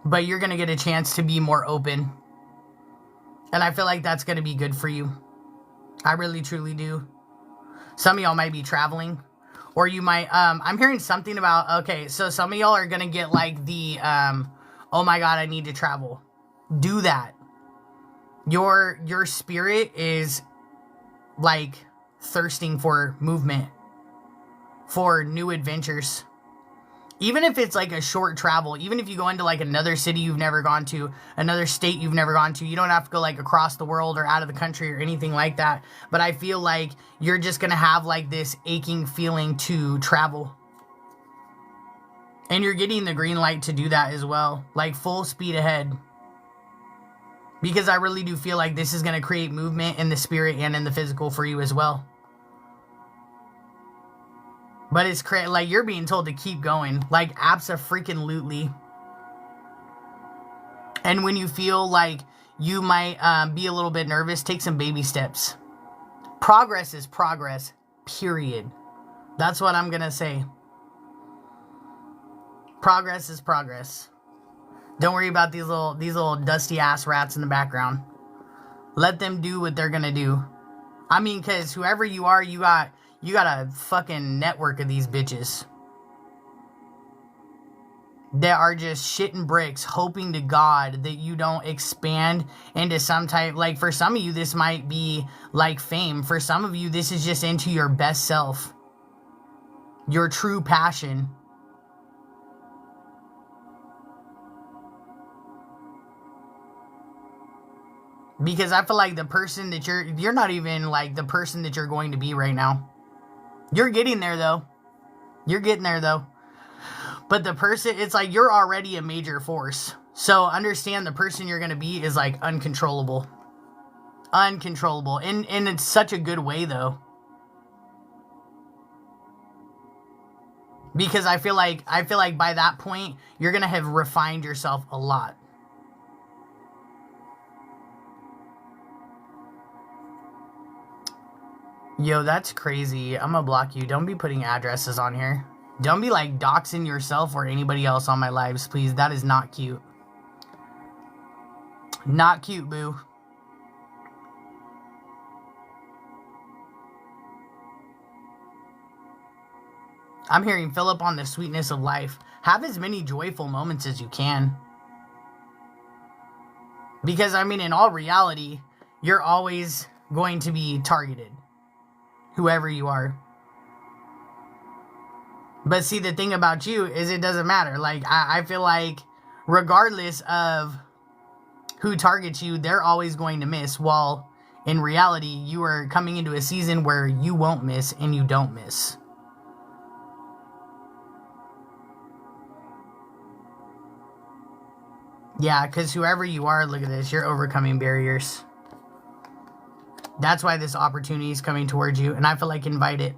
A: But you're going to get a chance to be more open. And I feel like that's going to be good for you. I really, truly do. Some of y'all might be traveling. Or you might, I'm hearing something about, okay, so some of y'all are going to get like the, oh my God, I need to travel. Do that. Your spirit is like thirsting for movement, for new adventures. Even if it's like a short travel, even if you go into like another city you've never gone to, another state you've never gone to, you don't have to go like across the world or out of the country or anything like that. But I feel like you're just going to have like this aching feeling to travel. And you're getting the green light to do that as well. Like full speed ahead. Because I really do feel like this is going to create movement in the spirit and in the physical for you as well. But it's like you're being told to keep going. Like abso-freaking-lutely. And when you feel like you might be a little bit nervous, take some baby steps. Progress is progress. Period. That's what I'm going to say. Progress is progress. Don't worry about these little dusty ass rats in the background. Let them do what they're going to do. I mean, because whoever you are, you got a fucking network of these bitches that are just shitting bricks, hoping to God that you don't expand into some type, like for some of you, this might be like fame. For some of you, this is just into your best self, your true passion. Because I feel like the person that you're not even like the person that you're going to be right now. You're getting there though. You're getting there though. But the person, it's like you're already a major force. So understand the person you're going to be is like uncontrollable. Uncontrollable. And it's such a good way though. Because I feel like by that point, you're going to have refined yourself a lot. Yo, that's crazy. I'm gonna block you. Don't be putting addresses on here. Don't be like doxing yourself or anybody else on my lives, please. That is not cute. Not cute, boo. I'm hearing fill up on the sweetness of life. Have as many joyful moments as you can. Because, I mean, in all reality, you're always going to be targeted. Whoever you are. But see, the thing about you is it doesn't matter. Like, I feel like regardless of who targets you, they're always going to miss. While in reality, you are coming into a season where you won't miss and you don't miss. Yeah, because whoever you are, look at this. You're overcoming barriers. That's why this opportunity is coming towards you. And I feel like invite it.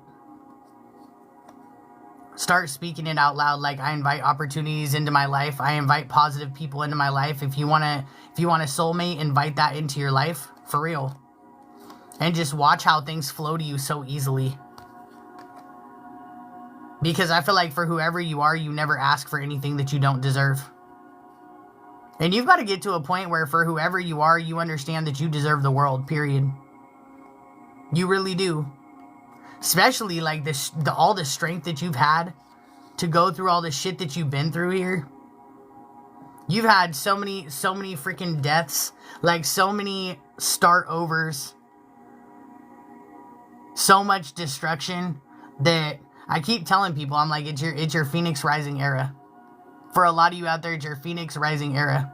A: Start speaking it out loud. Like, I invite opportunities into my life. I invite positive people into my life. If you want a soulmate, invite that into your life. For real. And just watch how things flow to you so easily. Because I feel like for whoever you are, you never ask for anything that you don't deserve. And you've got to get to a point where for whoever you are, you understand that you deserve the world, period. You really do. Especially like all the strength that you've had to go through all the shit that you've been through here. You've had so many freaking deaths. Like so many start overs. so much destruction that I keep telling people, I'm like, it's your Phoenix Rising era. For a lot of you out there, it's your Phoenix Rising era.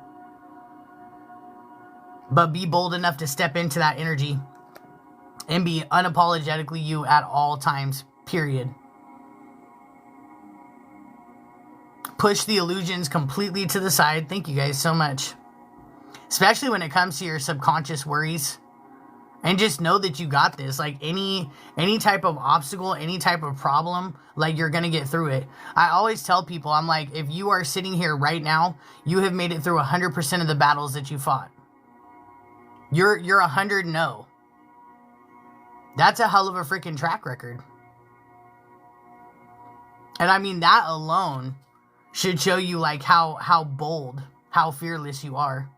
A: But be bold enough to step into that energy and be unapologetically you at all times, period. Push the illusions completely to the side. Thank you guys so much. Especially when it comes to your subconscious worries. And just know that you got this. Like any type of obstacle, any type of problem, like you're going to get through it. I always tell people, I'm like, if you are sitting here right now, you have made it through 100% of the battles that you fought. You're 100-0. That's a hell of a freaking track record. And I mean, that alone should show you like how bold, how fearless you are.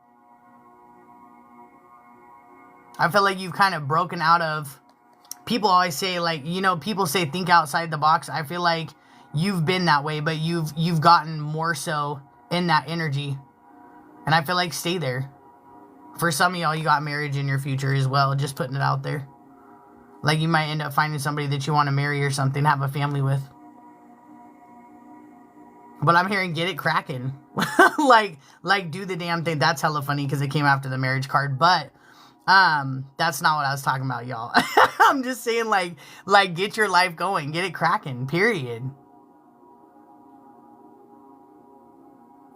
A: I feel like you've kind of broken out of, people always say like, you know, people say think outside the box. I feel like you've been that way, but you've gotten more so in that energy. And I feel like stay there. For some of y'all, you got marriage in your future as well, just putting it out there. Like you might end up finding somebody that you want to marry or something, have a family with. But I'm hearing get it cracking. like do the damn thing. That's hella funny because it came after the marriage card. But that's not what I was talking about, y'all. I'm just saying like get your life going. Get it cracking, period.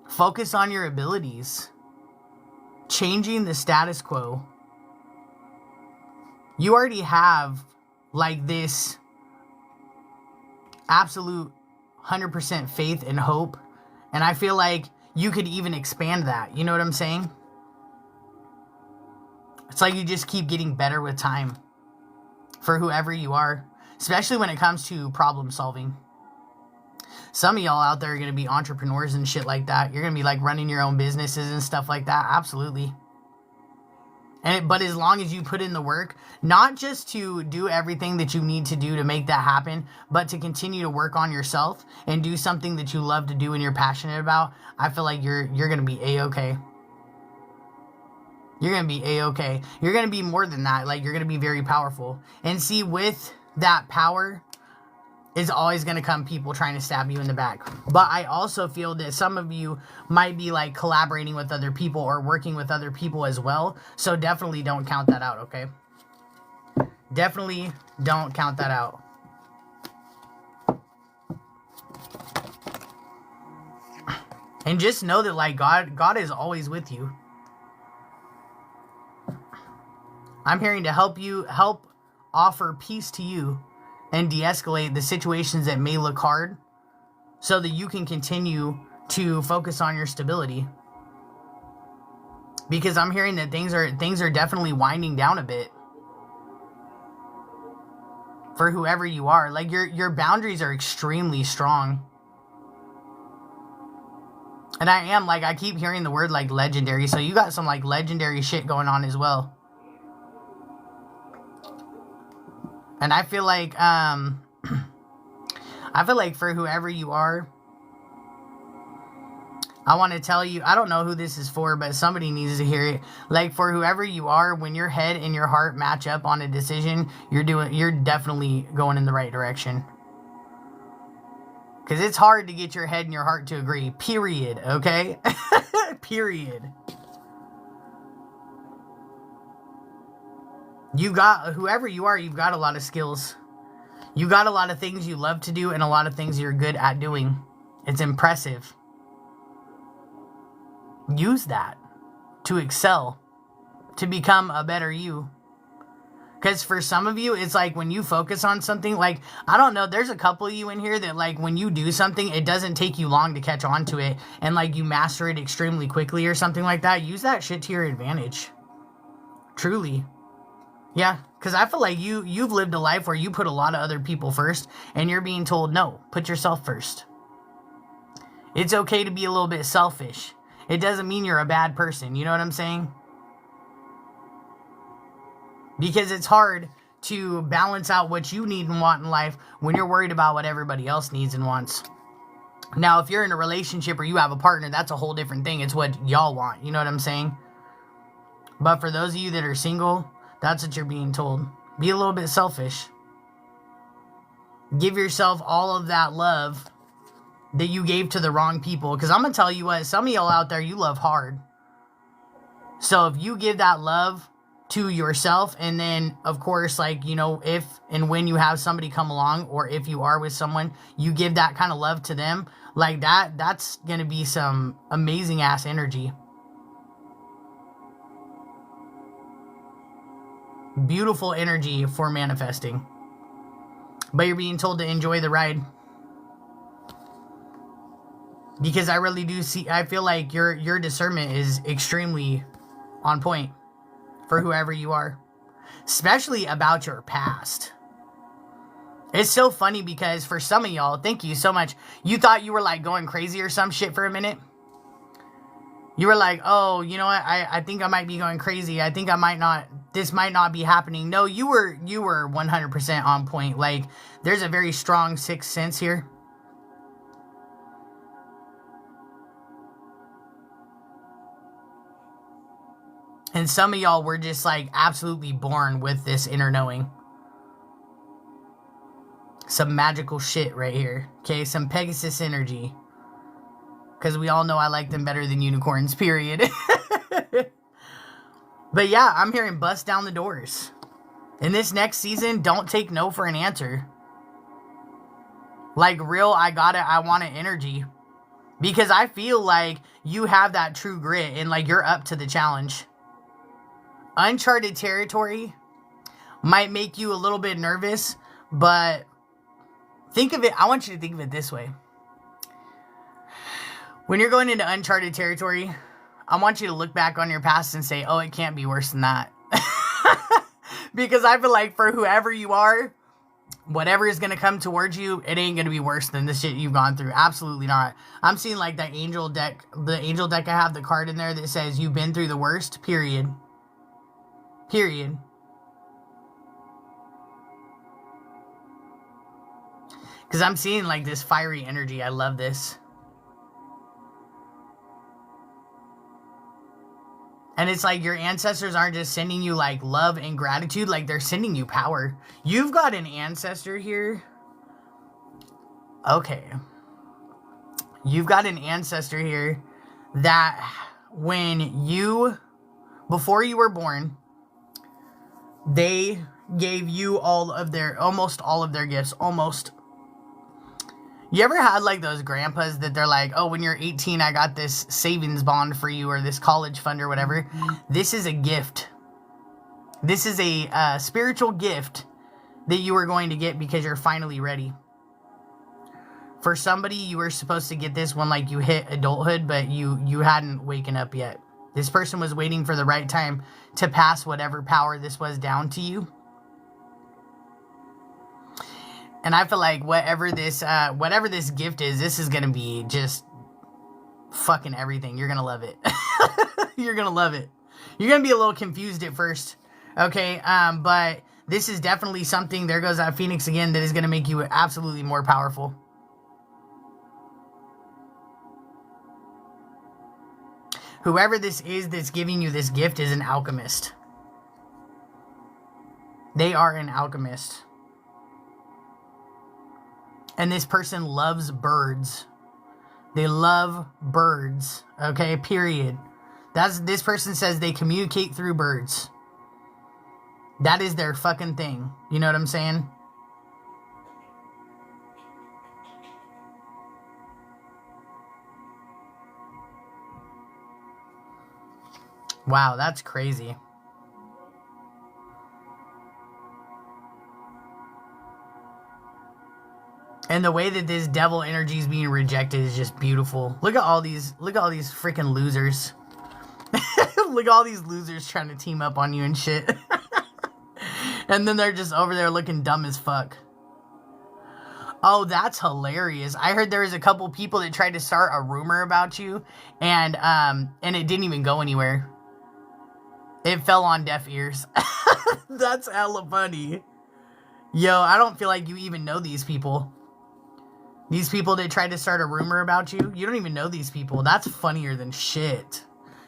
A: Focus on your abilities. Changing the status quo. You already have like this absolute 100% faith and hope. And I feel like you could even expand that. You know what I'm saying? It's like you just keep getting better with time. For whoever you are. Especially when it comes to problem solving. Some of y'all out there are going to be entrepreneurs and shit like that. You're going to be like running your own businesses and stuff like that. Absolutely. But as long as you put in the work, not just to do everything that you need to do to make that happen, but to continue to work on yourself and do something that you love to do and you're passionate about, I feel like you're going to be A-okay. You're going to be A-okay. You're going to be more than that. Like, you're going to be very powerful. And see, with that power is always going to come people trying to stab you in the back. But I also feel that some of you might be like collaborating with other people or working with other people as well. So definitely don't count that out, okay? Definitely don't count that out. And just know that like God is always with you. I'm hearing to help offer peace to you and de-escalate the situations that may look hard so that you can continue to focus on your stability. Because I'm hearing that things are definitely winding down a bit. For whoever you are. Like your boundaries are extremely strong. And I keep hearing the word like legendary. So you got some like legendary shit going on as well. And I feel like for whoever you are, I want to tell you, I don't know who this is for, but somebody needs to hear it. Like for whoever you are, when your head and your heart match up on a decision, you're definitely going in the right direction. Because it's hard to get your head and your heart to agree. Period. Okay? Period. You got, whoever you are, you've got a lot of skills. You got a lot of things you love to do and a lot of things you're good at doing. It's impressive. Use that to excel, to become a better you. Because for some of you, it's like when you focus on something, like, I don't know, there's a couple of you in here that like when you do something, it doesn't take you long to catch on to it and like you master it extremely quickly or something like that. Use that shit to your advantage. Truly. Yeah, because I feel like you've lived a life where you put a lot of other people first and you're being told, no, put yourself first. It's okay to be a little bit selfish. It doesn't mean you're a bad person. You know what I'm saying? Because it's hard to balance out what you need and want in life when you're worried about what everybody else needs and wants. Now, if you're in a relationship or you have a partner, that's a whole different thing. It's what y'all want. You know what I'm saying? But for those of you that are single, that's what you're being told. Be a little bit selfish. Give yourself all of that love that you gave to the wrong people. Because I'm going to tell you what, some of y'all out there, you love hard. So if you give that love to yourself, and then, of course, like, you know, if and when you have somebody come along, or if you are with someone, you give that kind of love to them, like that's going to be some amazing ass energy. Beautiful energy for manifesting. But you're being told to enjoy the ride. Because I really do see, I feel like your discernment is extremely on point for whoever you are. Especially about your past. It's so funny because for some of y'all, thank you so much. You thought you were like going crazy or some shit for a minute. You were like, oh, you know what? I think I might be going crazy. I think I might not, this might not be happening. No, you were 100% on point. Like, there's a very strong sixth sense here. And some of y'all were just like absolutely born with this inner knowing. Some magical shit right here. Okay, some Pegasus energy. Because we all know I like them better than unicorns, period. But yeah, I'm hearing bust down the doors. In this next season, don't take no for an answer. Like real, I got it, I want it energy. Because I feel like you have that true grit and like you're up to the challenge. Uncharted territory might make you a little bit nervous, but think of it, I want you to think of it this way. When you're going into uncharted territory, I want you to look back on your past and say, oh, it can't be worse than that. Because I feel like for whoever you are, whatever is going to come towards you, it ain't going to be worse than the shit you've gone through. Absolutely not. I'm seeing like that angel deck, the angel deck, I have the card in there that says you've been through the worst, period. Period. Because I'm seeing like this fiery energy. I love this. And it's like your ancestors aren't just sending you like love and gratitude. Like they're sending you power. You've got an ancestor here. Okay. You've got an ancestor here that when you, before you were born, they gave you almost all of their gifts. Almost. You ever had like those grandpas that they're like, oh, when you're 18, I got this savings bond for you or this college fund or whatever. Mm-hmm. This is a gift. This is a spiritual gift that you are going to get because you're finally ready. For somebody, you were supposed to get this when like you hit adulthood, but you hadn't waken up yet. This person was waiting for the right time to pass whatever power this was down to you. And I feel like whatever this gift is, this is going to be just fucking everything. You're going to love it. You're going to love it. You're going to be a little confused at first. Okay. But this is definitely something, there goes that Phoenix again, that is going to make you absolutely more powerful. Whoever this is that's giving you this gift is an alchemist. They are an alchemist. And this person loves birds. They love birds. Okay, period. This person says they communicate through birds. That is their fucking thing. You know what I'm saying? Wow, that's crazy. And the way that this devil energy is being rejected is just beautiful. Look at all these freaking losers. Look at all these losers trying to team up on you and shit. And then they're just over there looking dumb as fuck. Oh, that's hilarious. I heard there was a couple people that tried to start a rumor about you, and it didn't even go anywhere. It fell on deaf ears. That's hella funny. Yo, I don't feel like you even know these people. These people that tried to start a rumor about you, you don't even know these people. That's funnier than shit.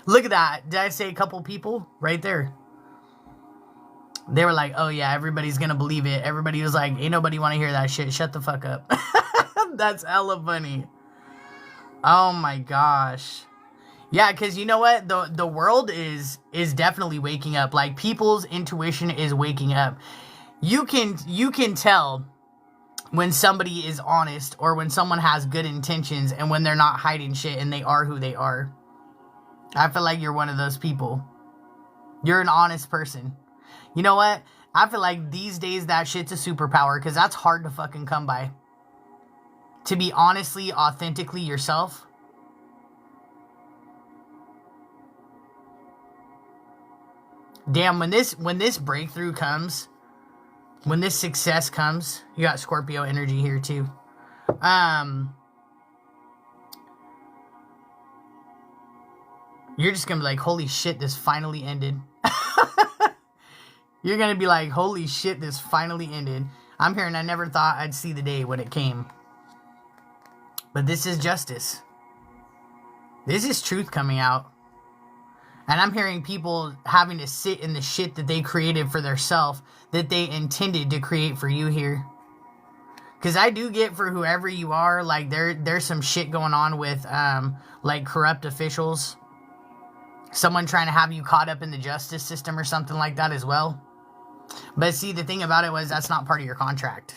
A: Look at that. Did I say a couple people? Right there. They were like, oh yeah, everybody's gonna believe it. Everybody was like, ain't nobody want to hear that shit. Shut the fuck up. That's hella funny. Oh my gosh. Yeah, because you know what? The world is definitely waking up. Like, people's intuition is waking up. You can tell when somebody is honest, or when someone has good intentions, and when they're not hiding shit and they are who they are. I feel like you're one of those people. You're an honest person. You know what? I feel like these days that shit's a superpower, because that's hard to fucking come by. To be honestly, authentically yourself. Damn, when this breakthrough comes, when this success comes, you got Scorpio energy here too. You're just gonna be like, holy shit, this finally ended. You're gonna be like, holy shit, this finally ended. I'm hearing, I never thought I'd see the day when it came. But this is justice. This is truth coming out. And I'm hearing people having to sit in the shit that they created for themselves, that they intended to create for you here. Because I do get, for whoever you are, like, there's some shit going on with, like, corrupt officials. Someone trying to have you caught up in the justice system or something like that as well. But see, the thing about it was, that's not part of your contract.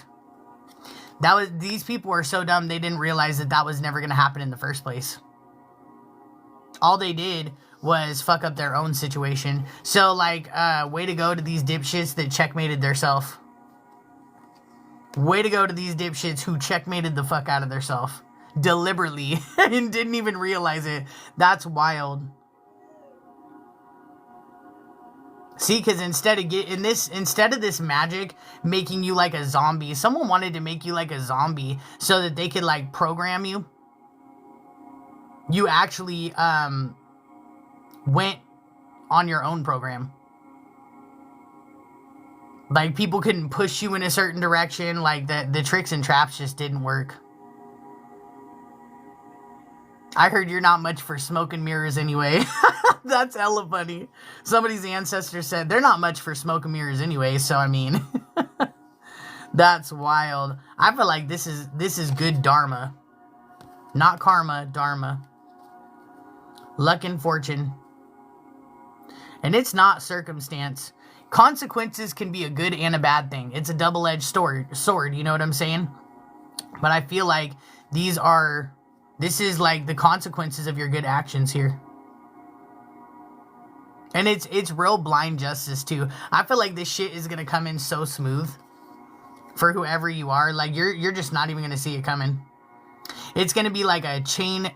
A: These people are so dumb, they didn't realize that was never going to happen in the first place. All they did was fuck up their own situation. So, like, way to go to these dipshits that checkmated theirself. Way to go to these dipshits who checkmated the fuck out of theirself. Deliberately. And didn't even realize it. That's wild. See, because instead of this magic making you like a zombie, someone wanted to make you like a zombie so that they could, like, program you. You actually went on your own program. Like, people couldn't push you in a certain direction. Like, the tricks and traps just didn't work. I heard you're not much for smoke and mirrors anyway. That's hella funny. Somebody's ancestor said they're not much for smoke and mirrors anyway, so I mean. That's wild. I feel like this is good dharma. Not karma, dharma. Luck and fortune. And it's not circumstance. Consequences can be a good and a bad thing. It's a double-edged sword, you know what I'm saying? But I feel like this is like the consequences of your good actions here. And it's real blind justice too. I feel like this shit is gonna come in so smooth for whoever you are. Like, you're just not even gonna see it coming. It's gonna be like a chain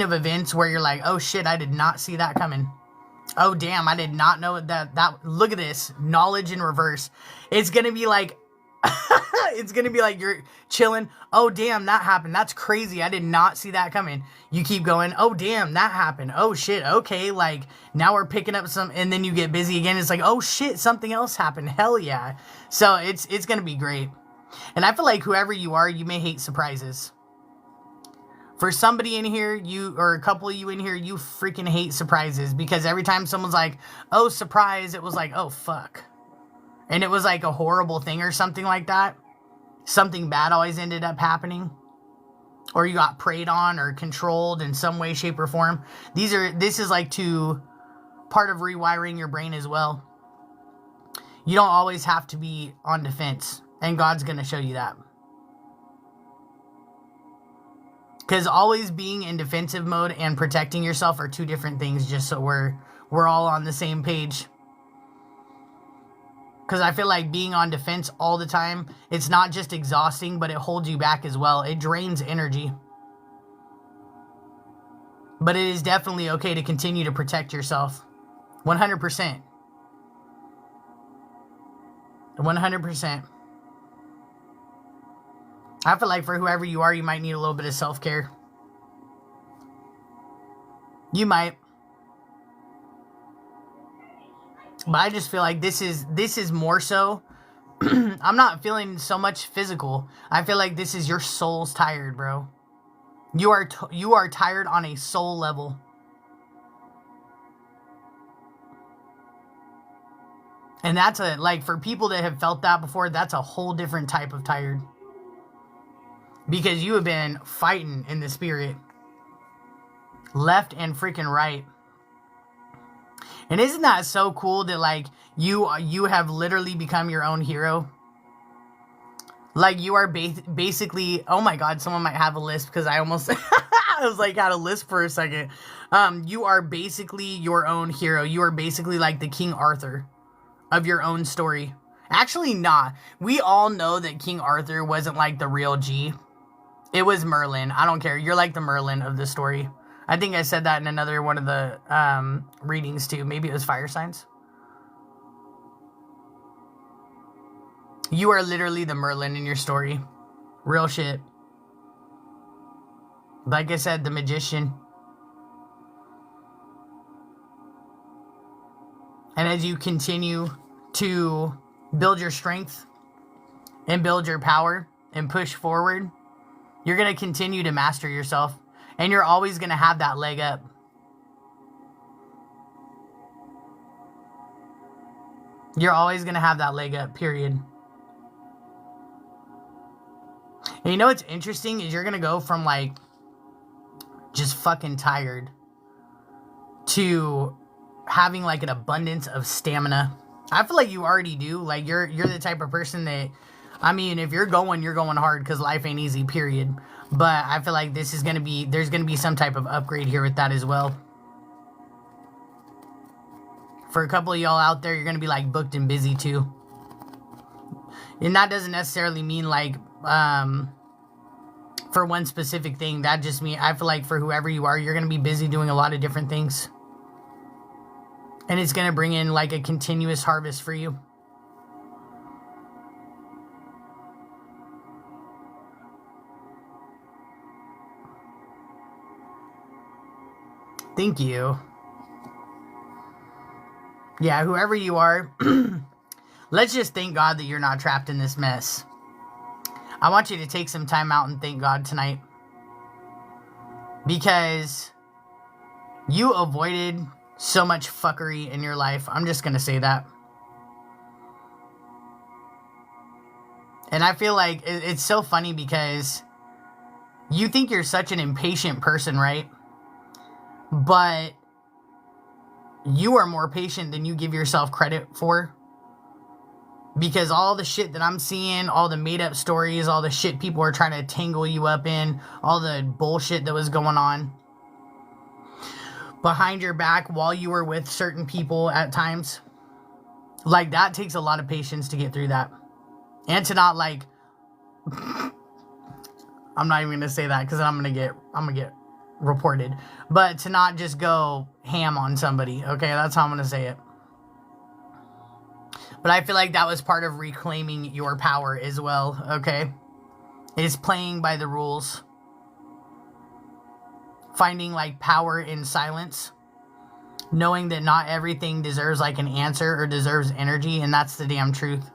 A: of events where you're like, oh shit, I did not see that coming. Oh damn, I did not know that look at this. Knowledge in reverse. It's gonna be like it's gonna be like you're chilling. Oh damn, that happened. That's crazy. I did not see that coming. You keep going. Oh damn, that happened. Oh shit. Okay, like now we're picking up some, and then you get busy again. It's like, oh shit, something else happened. Hell yeah. So it's gonna be great. And I feel like whoever you are, you may hate surprises. For somebody in here, or a couple of you in here, you freaking hate surprises, because every time someone's like, oh, surprise, it was like, oh, fuck. And it was like a horrible thing or something like that. Something bad always ended up happening. Or you got preyed on or controlled in some way, shape, or form. This is like part of rewiring your brain as well. You don't always have to be on defense. And God's going to show you that. Because always being in defensive mode and protecting yourself are two different things, just so we're all on the same page. Because I feel like being on defense all the time, it's not just exhausting, but it holds you back as well. It drains energy. But it is definitely okay to continue to protect yourself. 100%. 100%. I feel like for whoever you are, you might need a little bit of self-care. You might. But I just feel like this is more so. I'm not feeling so much physical. I feel like this is your soul's tired, bro. You are tired on a soul level. And that's like, for people that have felt that before, that's a whole different type of tired. Because you have been fighting in the spirit. Left and freaking right. And isn't that so cool that, like, you have literally become your own hero? Like, you are basically... Oh my god, someone might have a lisp, because I almost... I was like, had a lisp for a second. You are basically your own hero. You are basically like the King Arthur of your own story. Actually, nah. We all know that King Arthur wasn't like the real G. It was Merlin. I don't care. You're like the Merlin of the story. I think I said that in another one of the readings too. Maybe it was Fire Signs. You are literally the Merlin in your story. Real shit. Like I said, the magician. And as you continue to build your strength and build your power and push forward, you're going to continue to master yourself. And you're always going to have that leg up. You're always going to have that leg up, period. And you know what's interesting is you're going to go from like just fucking tired to having like an abundance of stamina. I feel like you already do. Like you're the type of person that, I mean, if you're going hard, because life ain't easy, period. But I feel like this is going to be, there's going to be some type of upgrade here with that as well. For a couple of y'all out there, you're going to be like booked and busy too. And that doesn't necessarily mean like, for one specific thing. That just means, I feel like for whoever you are, you're going to be busy doing a lot of different things. And it's going to bring in like a continuous harvest for you. Thank you. Yeah, whoever you are, let's just thank God that you're not trapped in this mess. I want you to take some time out and thank God tonight. Because you avoided so much fuckery in your life. I'm just going to say that. And I feel like it's so funny because you think you're such an impatient person, right? But you are more patient than you give yourself credit for. Because all the shit that I'm seeing, all the made up stories, all the shit people are trying to tangle you up in, all the bullshit that was going on behind your back while you were with certain people at times, like that takes a lot of patience to get through that. And to not like, I'm not even going to say that because I'm going to get reported, but to not just go ham on somebody. Okay. That's how I'm going to say it. But I feel like that was part of reclaiming your power as well, okay? It's playing by the rules. Finding, like, power in silence. Knowing that not everything deserves, like, an answer or deserves energy, and that's the damn truth.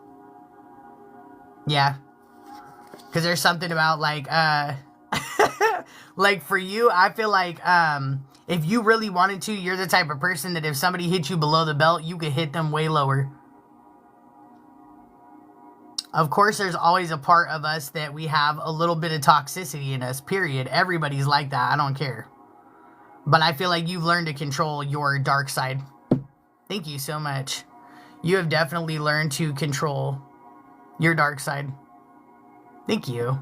A: Yeah. Because there's something about, like, like, for you, I feel like, if you really wanted to, you're the type of person that if somebody hit you below the belt, you could hit them way lower. Of course, there's always a part of us that we have a little bit of toxicity in us, period. Everybody's like that. I don't care. But I feel like you've learned to control your dark side. Thank you so much. You have definitely learned to control your dark side. Thank you.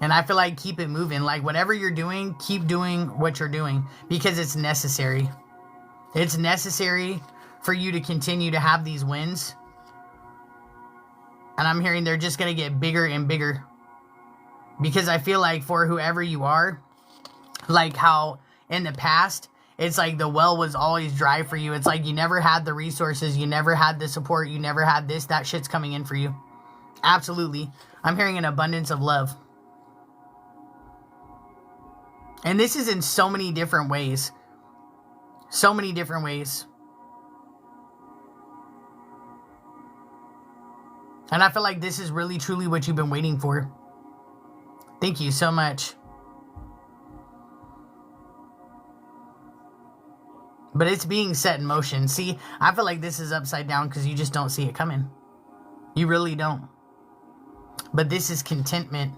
A: And I feel like keep it moving. Like whatever you're doing, keep doing what you're doing. Because it's necessary. It's necessary for you to continue to have these wins. And I'm hearing they're just going to get bigger and bigger. Because I feel like for whoever you are, like how in the past, it's like the well was always dry for you. It's like you never had the resources, you never had the support, you never had this, that shit's coming in for you. Absolutely. I'm hearing an abundance of love. And this is in so many different ways. So many different ways. And I feel like this is really, truly what you've been waiting for. Thank you so much. But it's being set in motion. See, I feel like this is upside down because you just don't see it coming. You really don't. But this is contentment.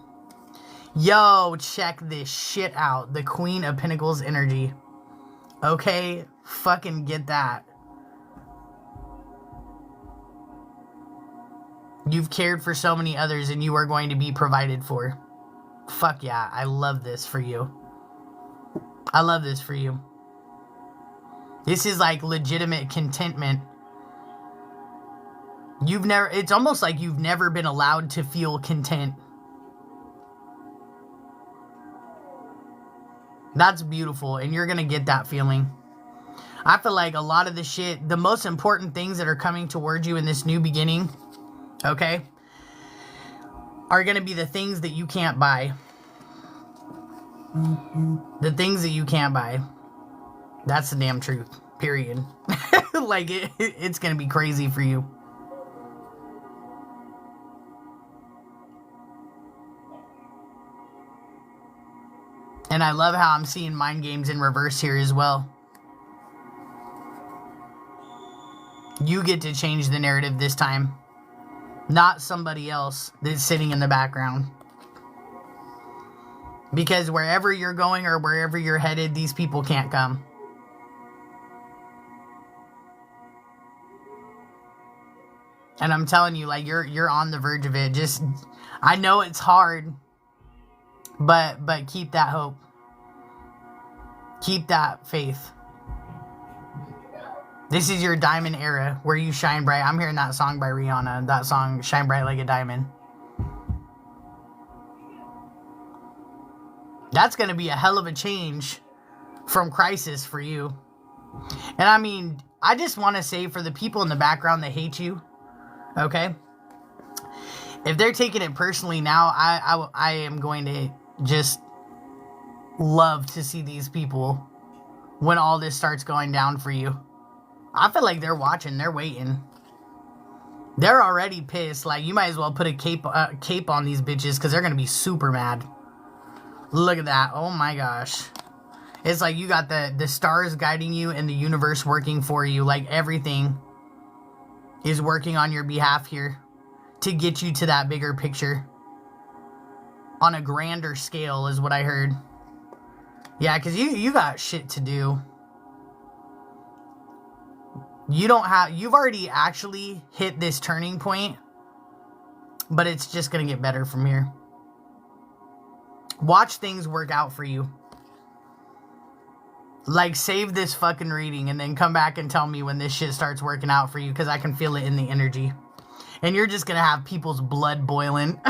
A: Yo, check this shit out. The Queen of Pentacles energy. Okay, fucking get that. You've cared for so many others and you are going to be provided for. Fuck yeah, I love this for you. I love this for you. This is like legitimate contentment. It's almost like you've never been allowed to feel content. That's beautiful, and you're gonna get that feeling. I feel like a lot of the shit, the most important things that are coming towards you in this new beginning, okay, are gonna be the things that you can't buy. The things that you can't buy. That's the damn truth, period. Like, it's gonna be crazy for you. And I love how I'm seeing mind games in reverse here as well. You get to change the narrative this time. Not somebody else that's sitting in the background. Because wherever you're going or wherever you're headed, these people can't come. And I'm telling you, like, you're on the verge of it. Just, I know it's hard, but keep that hope. Keep that faith. This is your diamond era where you shine bright. I'm hearing that song by Rihanna. That song, Shine Bright Like a Diamond. That's going to be a hell of a change from crisis for you. And I mean, I just want to say for the people in the background that hate you, okay? If they're taking it personally now, I am going to just love to see these people when all this starts going down for you. I feel like they're watching, they're waiting. They're already pissed. Like, you might as well put a cape on these bitches because they're going to be super mad. Look at that. Oh my gosh. It's like you got the stars guiding you and the universe working for you. Like, everything is working on your behalf here to get you to that bigger picture. On a grander scale is what I heard. Yeah, because you got shit to do. You've already actually hit this turning point, but it's just going to get better from here. Watch things work out for you. Like, save this fucking reading and then come back and tell me when this shit starts working out for you, because I can feel it in the energy. And you're just going to have people's blood boiling.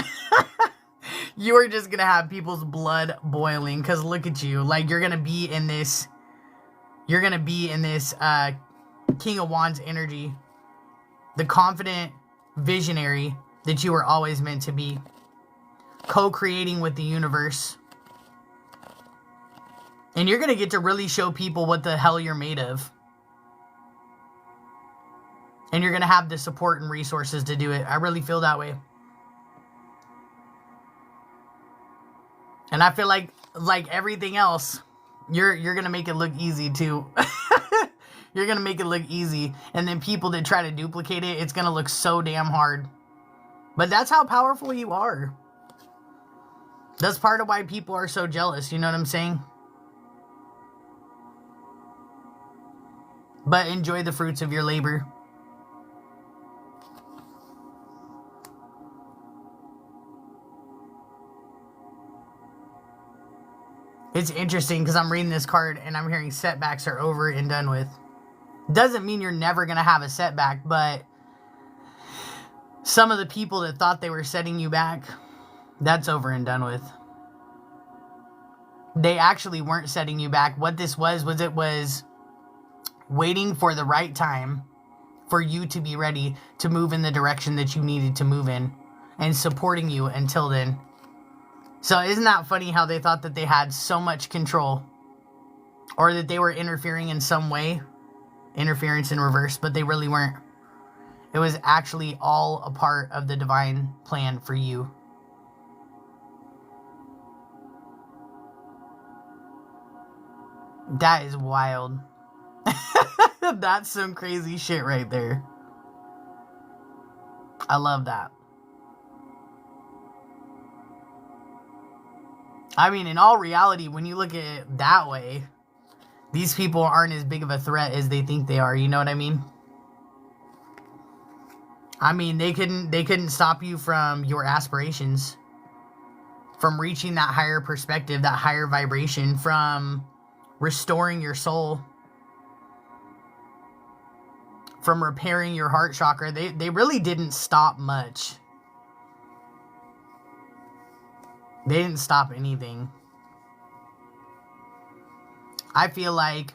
A: You're just going to have people's blood boiling, because look at you. Like, you're going to be in this King of Wands energy. The confident visionary that you were always meant to be. Co-creating with the universe. And you're going to get to really show people what the hell you're made of. And you're going to have the support and resources to do it. I really feel that way. And I feel like everything else, you're going to make it look easy too. You're going to make it look easy. And then people that try to duplicate it, it's going to look so damn hard. But that's how powerful you are. That's part of why people are so jealous. You know what I'm saying? But enjoy the fruits of your labor. It's interesting because I'm reading this card and I'm hearing setbacks are over and done with. Doesn't mean you're never going to have a setback, but some of the people that thought they were setting you back, that's over and done with. They actually weren't setting you back. What this was it was waiting for the right time for you to be ready to move in the direction that you needed to move in and supporting you until then. So isn't that funny how they thought that they had so much control or that they were interfering in some way? Interference in reverse, but they really weren't. It was actually all a part of the divine plan for you. That is wild. That's some crazy shit right there. I love that. I mean, in all reality, when you look at it that way, these people aren't as big of a threat as they think they are. You know what I mean? I mean, they couldn't stop you from your aspirations, from reaching that higher perspective, that higher vibration, from restoring your soul, from repairing your heart chakra. They really didn't stop much. They didn't stop anything. I feel like,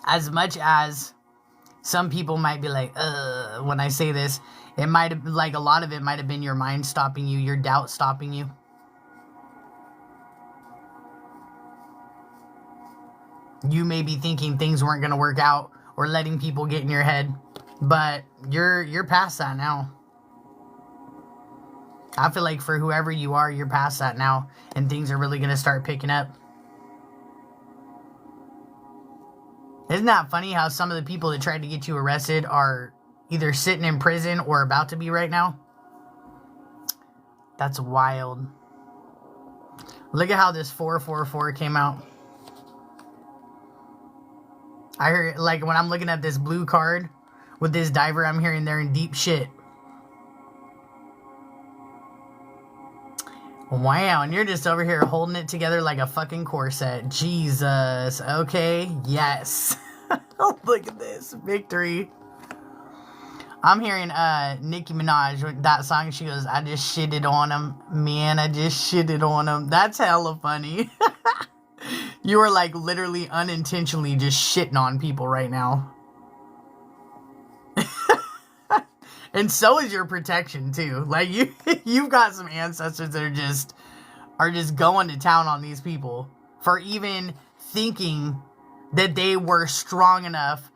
A: as much as some people might be like, when I say this, it might have, like, a lot of it might have been your mind stopping you, your doubt stopping you. You may be thinking things weren't going to work out, or letting people get in your head, but you're past that now. I feel like for whoever you are, you're past that now, and things are really going to start picking up. Isn't that funny how some of the people that tried to get you arrested are either sitting in prison or about to be right now? That's wild. Look at how this 444 came out. I heard, like, when I'm looking at this blue card with this diver, I'm hearing they're in deep shit. Wow, and you're just over here holding it together like a fucking corset. Jesus. Okay, yes. Look at this. Victory. I'm hearing Nicki Minaj with that song. She goes, I just shitted on him. Man, I just shitted on him. That's hella funny. You are, like, literally unintentionally just shitting on people right now. And so is your protection too. Like, you've got some ancestors that are just going to town on these people for even thinking that they were strong enough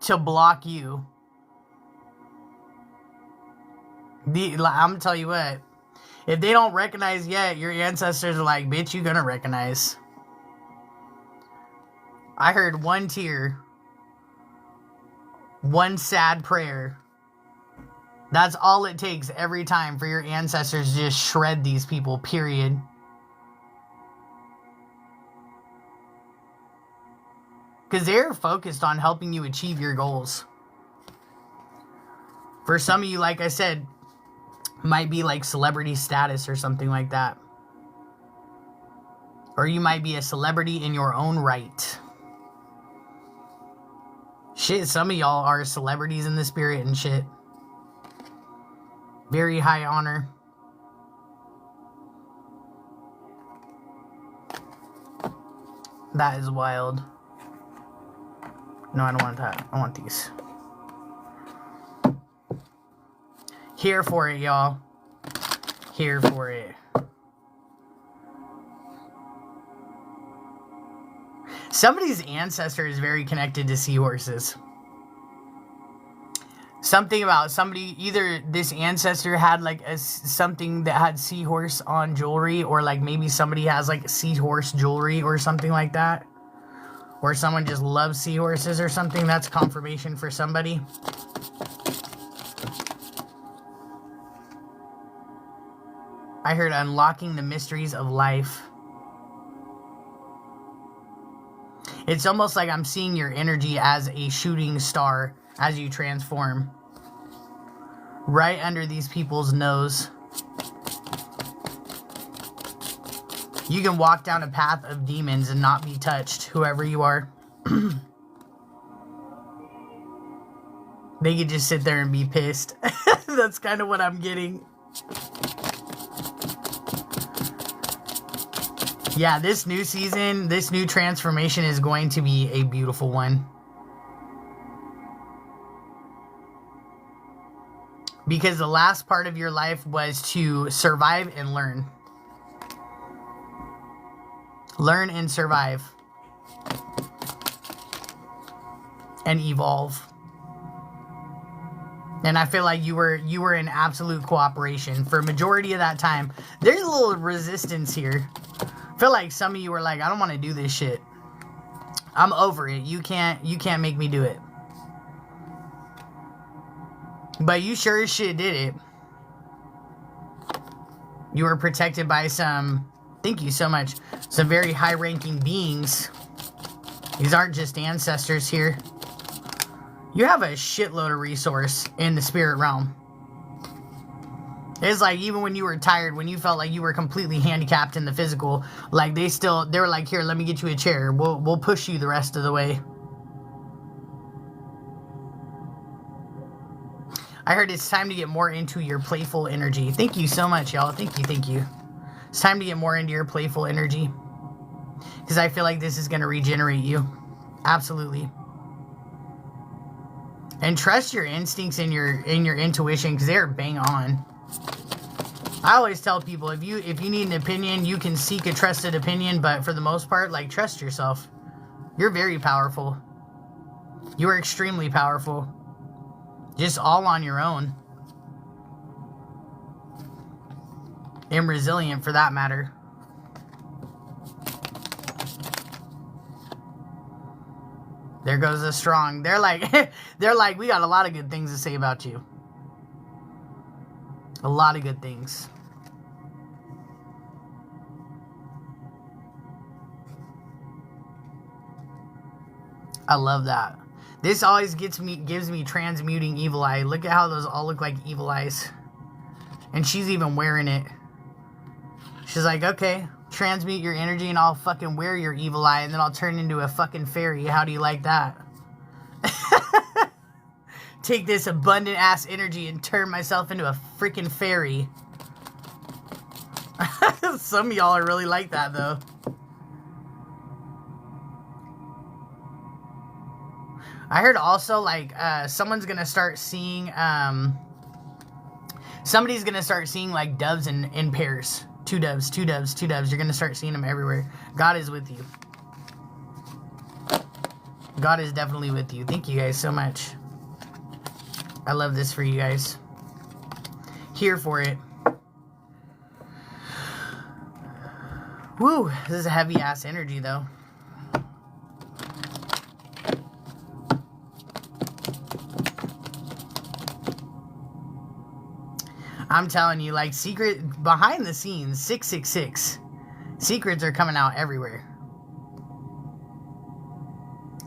A: to block you. I'm gonna tell you what, if they don't recognize yet, your ancestors are like, bitch, you gonna recognize. I heard one tear, one sad prayer. That's all it takes every time for your ancestors to just shred these people, period. Because they're focused on helping you achieve your goals. For some of you, like I said, might be like celebrity status or something like that. Or you might be a celebrity in your own right. Shit, some of y'all are celebrities in the spirit and shit. Very high honor. That is wild. No, I don't want that. I want these. Here for it, y'all. Here for it. Somebody's ancestor is very connected to seahorses. Something about somebody, either this ancestor had like something that had seahorse on jewelry, or like maybe somebody has like seahorse jewelry or something like that. Or someone just loves seahorses or something. That's confirmation for somebody. I heard unlocking the mysteries of life. It's almost like I'm seeing your energy as a shooting star as you transform. Right under these people's nose. You can walk down a path of demons and not be touched, whoever you are. They could just sit there and be pissed. That's kind of what I'm getting. Yeah, this new season, this new transformation is going to be a beautiful one. Because the last part of your life was to survive and learn. Learn and survive. And evolve. And I feel like you were in absolute cooperation for a majority of that time. There's a little resistance here. I feel like some of you were like, I don't want to do this shit. I'm over it. You can't make me do it. But you sure as shit did it. You were protected by some, thank you so much, some very high-ranking beings. These aren't just ancestors here. You have a shitload of resource in the spirit realm. It's like, even when you were tired, when you felt like you were completely handicapped in the physical, like they were like, here, let me get you a chair. We'll push you the rest of the way. I heard it's time to get more into your playful energy. Thank you so much, y'all. Thank you. It's time to get more into your playful energy. Because I feel like this is going to regenerate you. Absolutely. And trust your instincts and your intuition, because they're bang on. I always tell people, if you need an opinion, you can seek a trusted opinion, but for the most part, like, trust yourself. You're very powerful. You are extremely powerful. Just all on your own. And resilient, for that matter. There goes the strong. They're like, we got a lot of good things to say about you. A lot of good things. I love that. This always gives me transmuting evil eye. Look at how those all look like evil eyes. And she's even wearing it. She's like, okay, transmute your energy and I'll fucking wear your evil eye and then I'll turn into a fucking fairy. How do you like that? Take this abundant ass energy and turn myself into a freaking fairy. Some of y'all are really like that though. I heard also, like, someone's gonna start seeing, somebody's gonna start seeing, like, doves in pairs. Two doves. You're gonna start seeing them everywhere. God is with you. God is definitely with you. Thank you guys so much. I love this for you guys. Here for it. Woo, this is a heavy ass energy though. I'm telling you, like, secret, behind the scenes, 666. Secrets are coming out everywhere.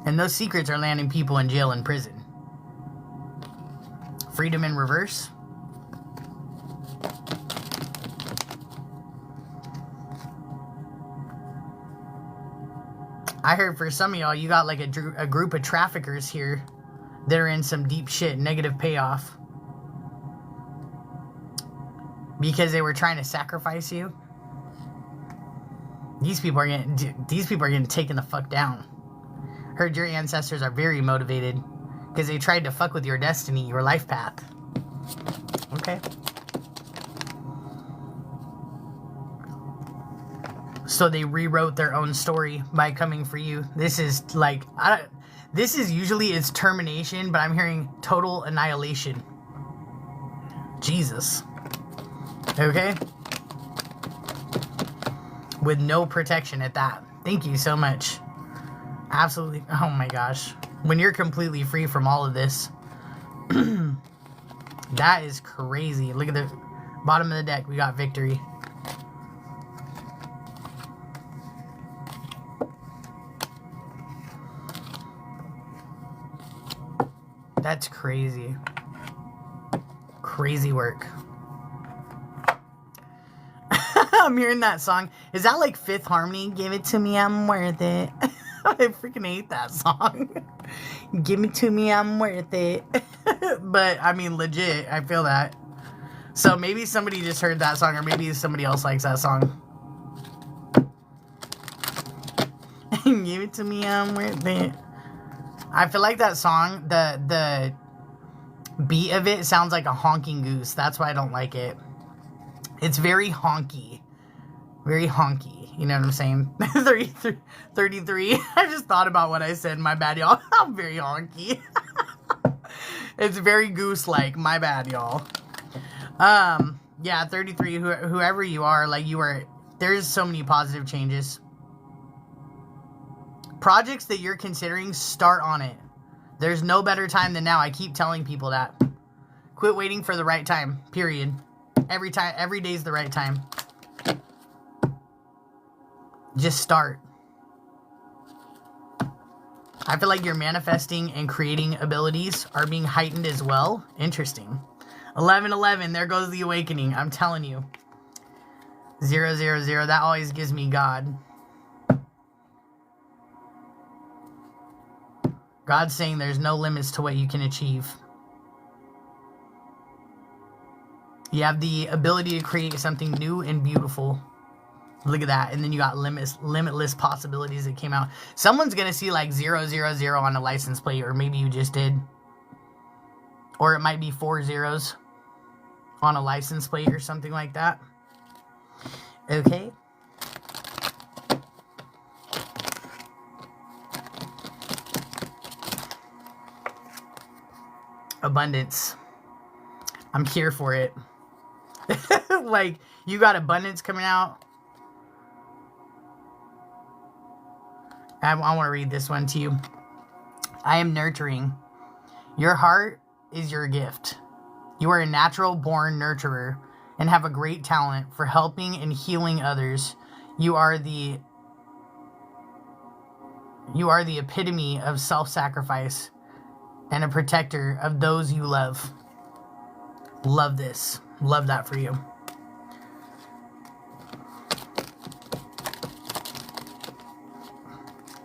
A: And those secrets are landing people in jail and prison. Freedom in reverse. I heard for some of y'all, you got like a group of traffickers here that are in some deep shit, negative payoff. Because they were trying to sacrifice you. These people are getting taken the fuck down. Heard your ancestors are very motivated because they tried to fuck with your destiny, your life path. Okay. So they rewrote their own story by coming for you. This is like, this is usually its termination, but I'm hearing total annihilation. Jesus. Okay? With no protection at that. Thank you so much. Absolutely. Oh my gosh. When you're completely free from all of this. That is crazy. Look at the bottom of the deck. We got victory. That's crazy. Crazy work. I'm hearing that song. Is that like Fifth Harmony? Give it to me, I'm worth it. I freaking hate that song. Give it to me, I'm worth it. But, I mean, legit, I feel that. So maybe somebody just heard that song, or maybe somebody else likes that song. Give it to me, I'm worth it. I feel like that song, the beat of it sounds like a honking goose. That's why I don't like it. It's very honky, you know what I'm saying? 33, I just thought about what I said, my bad, y'all. I'm very honky. It's very goose-like, my bad, y'all. Yeah, 33, whoever you are, like, there's so many positive changes. projects that you're considering, start on it. There's no better time than now. I keep telling people that. Quit waiting for the right time, period. Every day's the right time. Just start. I feel like your manifesting and creating abilities are being heightened as well. Interesting. 1111, there goes the awakening. I'm telling you. 000, that always gives me God. God's saying there's no limits to what you can achieve. You have the ability to create something new and beautiful. Look at that. And then you got limitless possibilities that came out. Someone's going to see like 000 on a license plate, or maybe you just did. Or it might be 4 zeros on a license plate or something like that. Okay. Abundance. I'm here for it. Like, you got abundance coming out. I want to read this one to you. I am nurturing. Your heart is your gift. You are a natural born nurturer and have a great talent for helping and healing others. You are the epitome of self-sacrifice and a protector of those you love. Love this. Love that for you.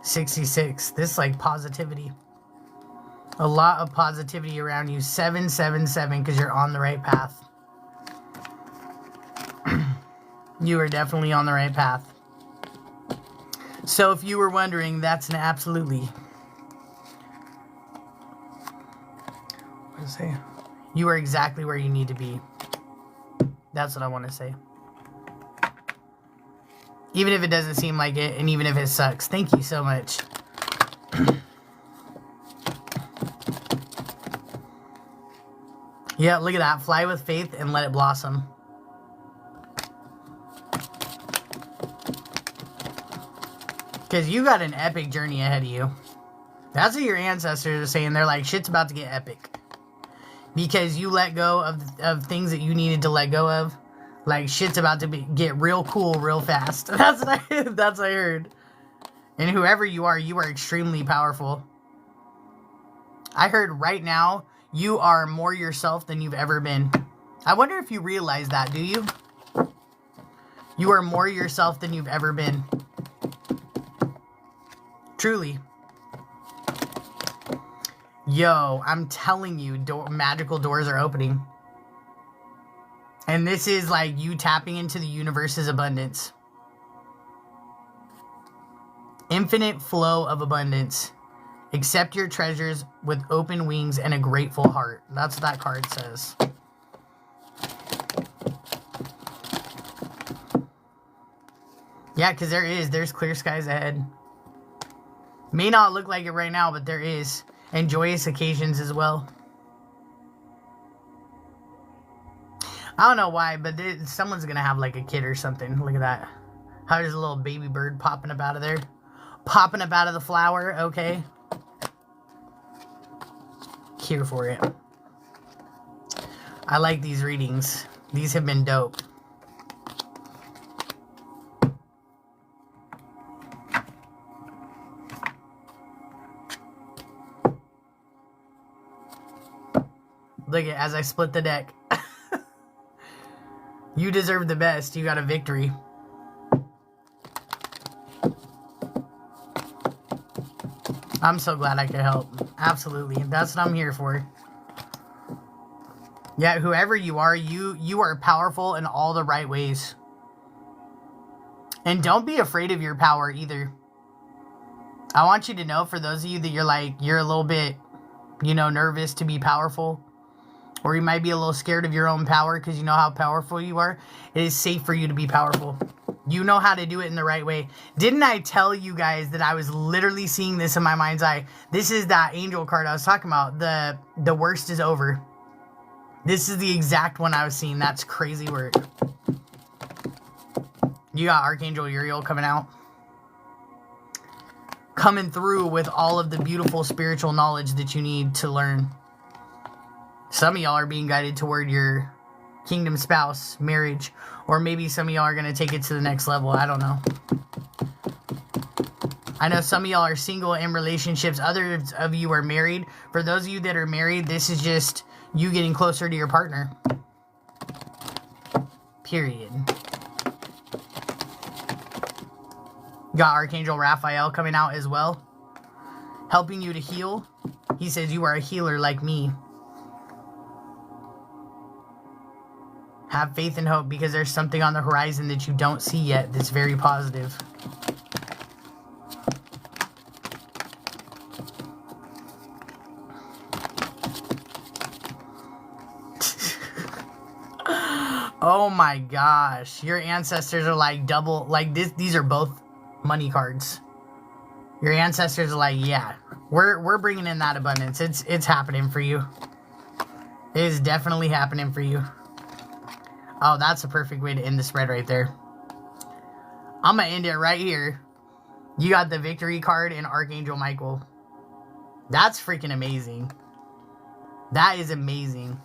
A: $66. This is like positivity. A lot of positivity around you. 777, because you're on the right path. You are definitely on the right path. So if you were wondering, that's an absolutely. What does it say? You are exactly where you need to be. That's what I want to say. Even if it doesn't seem like it, and even if it sucks. Thank you so much. Yeah, look at that. Fly with faith and let it blossom. Because you got an epic journey ahead of you. That's what your ancestors are saying. They're like, shit's about to get epic. Because you let go of things that you needed to let go of. Like, shit's about to get real cool real fast. That's what I heard. And whoever you are extremely powerful. I heard right now, you are more yourself than you've ever been. I wonder if you realize that, do you? You are more yourself than you've ever been. Truly. Yo, I'm telling you, magical doors are opening. And this is like you tapping into the universe's abundance. Infinite flow of abundance. Accept your treasures with open wings and a grateful heart. That's what that card says. Yeah, because there's clear skies ahead. May not look like it right now, but there is. And joyous occasions as well. I don't know why, but someone's going to have like a kid or something. Look at that. How there's a little baby bird popping up out of there. Popping up out of the flower. Okay. Here for it. I like these readings. These have been dope. Look at as I split the deck. You deserve the best. You got a victory. I'm so glad I could help. Absolutely. That's what I'm here for. Yeah, whoever you are powerful in all the right ways. And don't be afraid of your power either. I want you to know, for those of you that you're a little bit, nervous to be powerful. Or you might be a little scared of your own power because you know how powerful you are. It is safe for you to be powerful. You know how to do it in the right way. Didn't I tell you guys that I was literally seeing this in my mind's eye? This is that angel card I was talking about. The worst is over. This is the exact one I was seeing. That's crazy work. You got Archangel Uriel coming out. coming through with all of the beautiful spiritual knowledge that you need to learn. Some of y'all are being guided toward your kingdom spouse, marriage, or maybe some of y'all are going to take it to the next level. I don't know. I know some of y'all are single in relationships. Others of you are married. For those of you that are married, this is just you getting closer to your partner. Period. Got Archangel Raphael coming out as well, helping you to heal. He says you are a healer like me. Have faith and hope, because there's something on the horizon that you don't see yet that's very positive. Oh my gosh. Your ancestors are like double, like this. These are both money cards. Your ancestors are like, yeah, we're bringing in that abundance. It's happening for you. It is definitely happening for you. Oh, that's a perfect way to end the spread right there. I'm going to end it right here. You got the victory card and Archangel Michael. That's freaking amazing. That is amazing.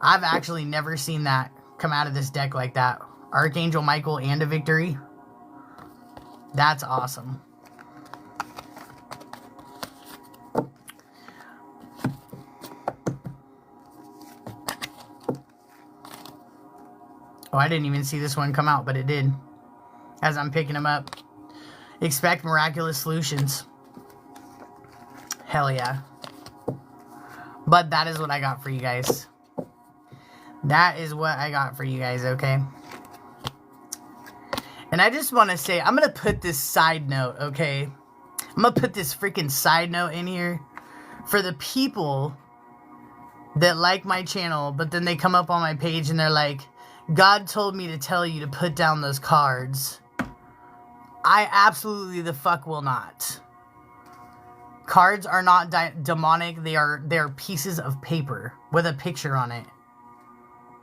A: I've actually never seen that come out of this deck like that. Archangel Michael and a victory. That's awesome. Oh, I didn't even see this one come out, but it did. As I'm picking them up. Expect miraculous solutions. Hell yeah. But that is what I got for you guys. That is what I got for you guys, okay? And I just want to say, I'm going to put this side note, okay? I'm going to put this freaking side note in here for the people that like my channel, but then they come up on my page and they're like, God told me to tell you to put down those cards. I absolutely the fuck will not. Cards are not demonic. They're pieces of paper with a picture on it.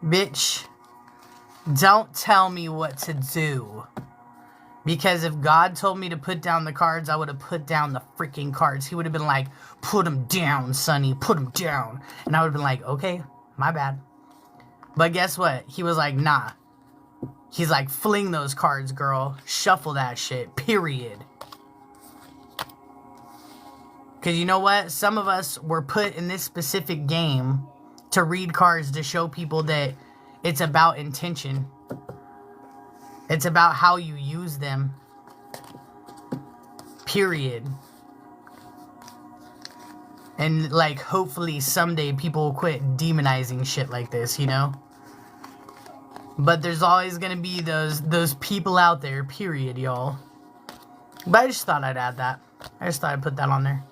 A: Bitch, don't tell me what to do. Because if God told me to put down the cards, I would have put down the freaking cards. He would have been like, put them down, Sonny, put them down. And I would have been like, okay, my bad. But guess what? He was like, nah. He's like, fling those cards, girl. Shuffle that shit, period. Because you know what? Some of us were put in this specific game to read cards to show people that it's about intention. It's about how you use them. Period. And like, hopefully someday people will quit demonizing shit like this, you know? But there's always gonna be those people out there, period, y'all. But I just thought I'd add that. I just thought I'd put that on there.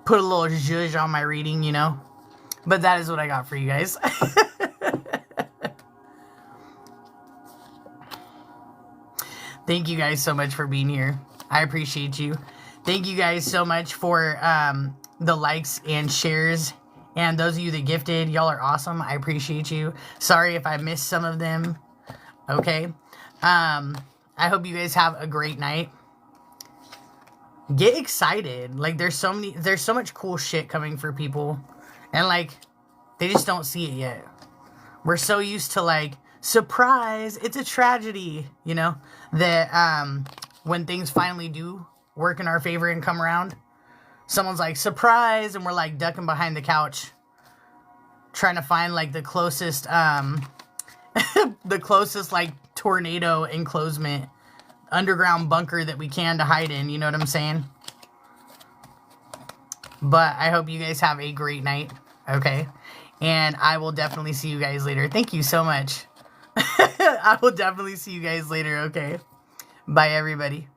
A: Put a little zhuzh on my reading, you know? But that is what I got for you guys. Thank you guys so much for being here. I appreciate you. Thank you guys so much for the likes and shares. And those of you that gifted, y'all are awesome. I appreciate you. Sorry if I missed some of them. Okay. I hope you guys have a great night. Get excited. Like, there's so much cool shit coming for people. And like, they just don't see it yet. We're so used to like, surprise, it's a tragedy, you know, that when things finally do work in our favor and come around, someone's like, surprise, and we're like ducking behind the couch trying to find like the closest the closest like tornado enclosement underground bunker that we can to hide in, you know what I'm saying? But I hope you guys have a great night, okay? And I will definitely see you guys later. Thank you so much. I will definitely see you guys later, okay? Bye, everybody.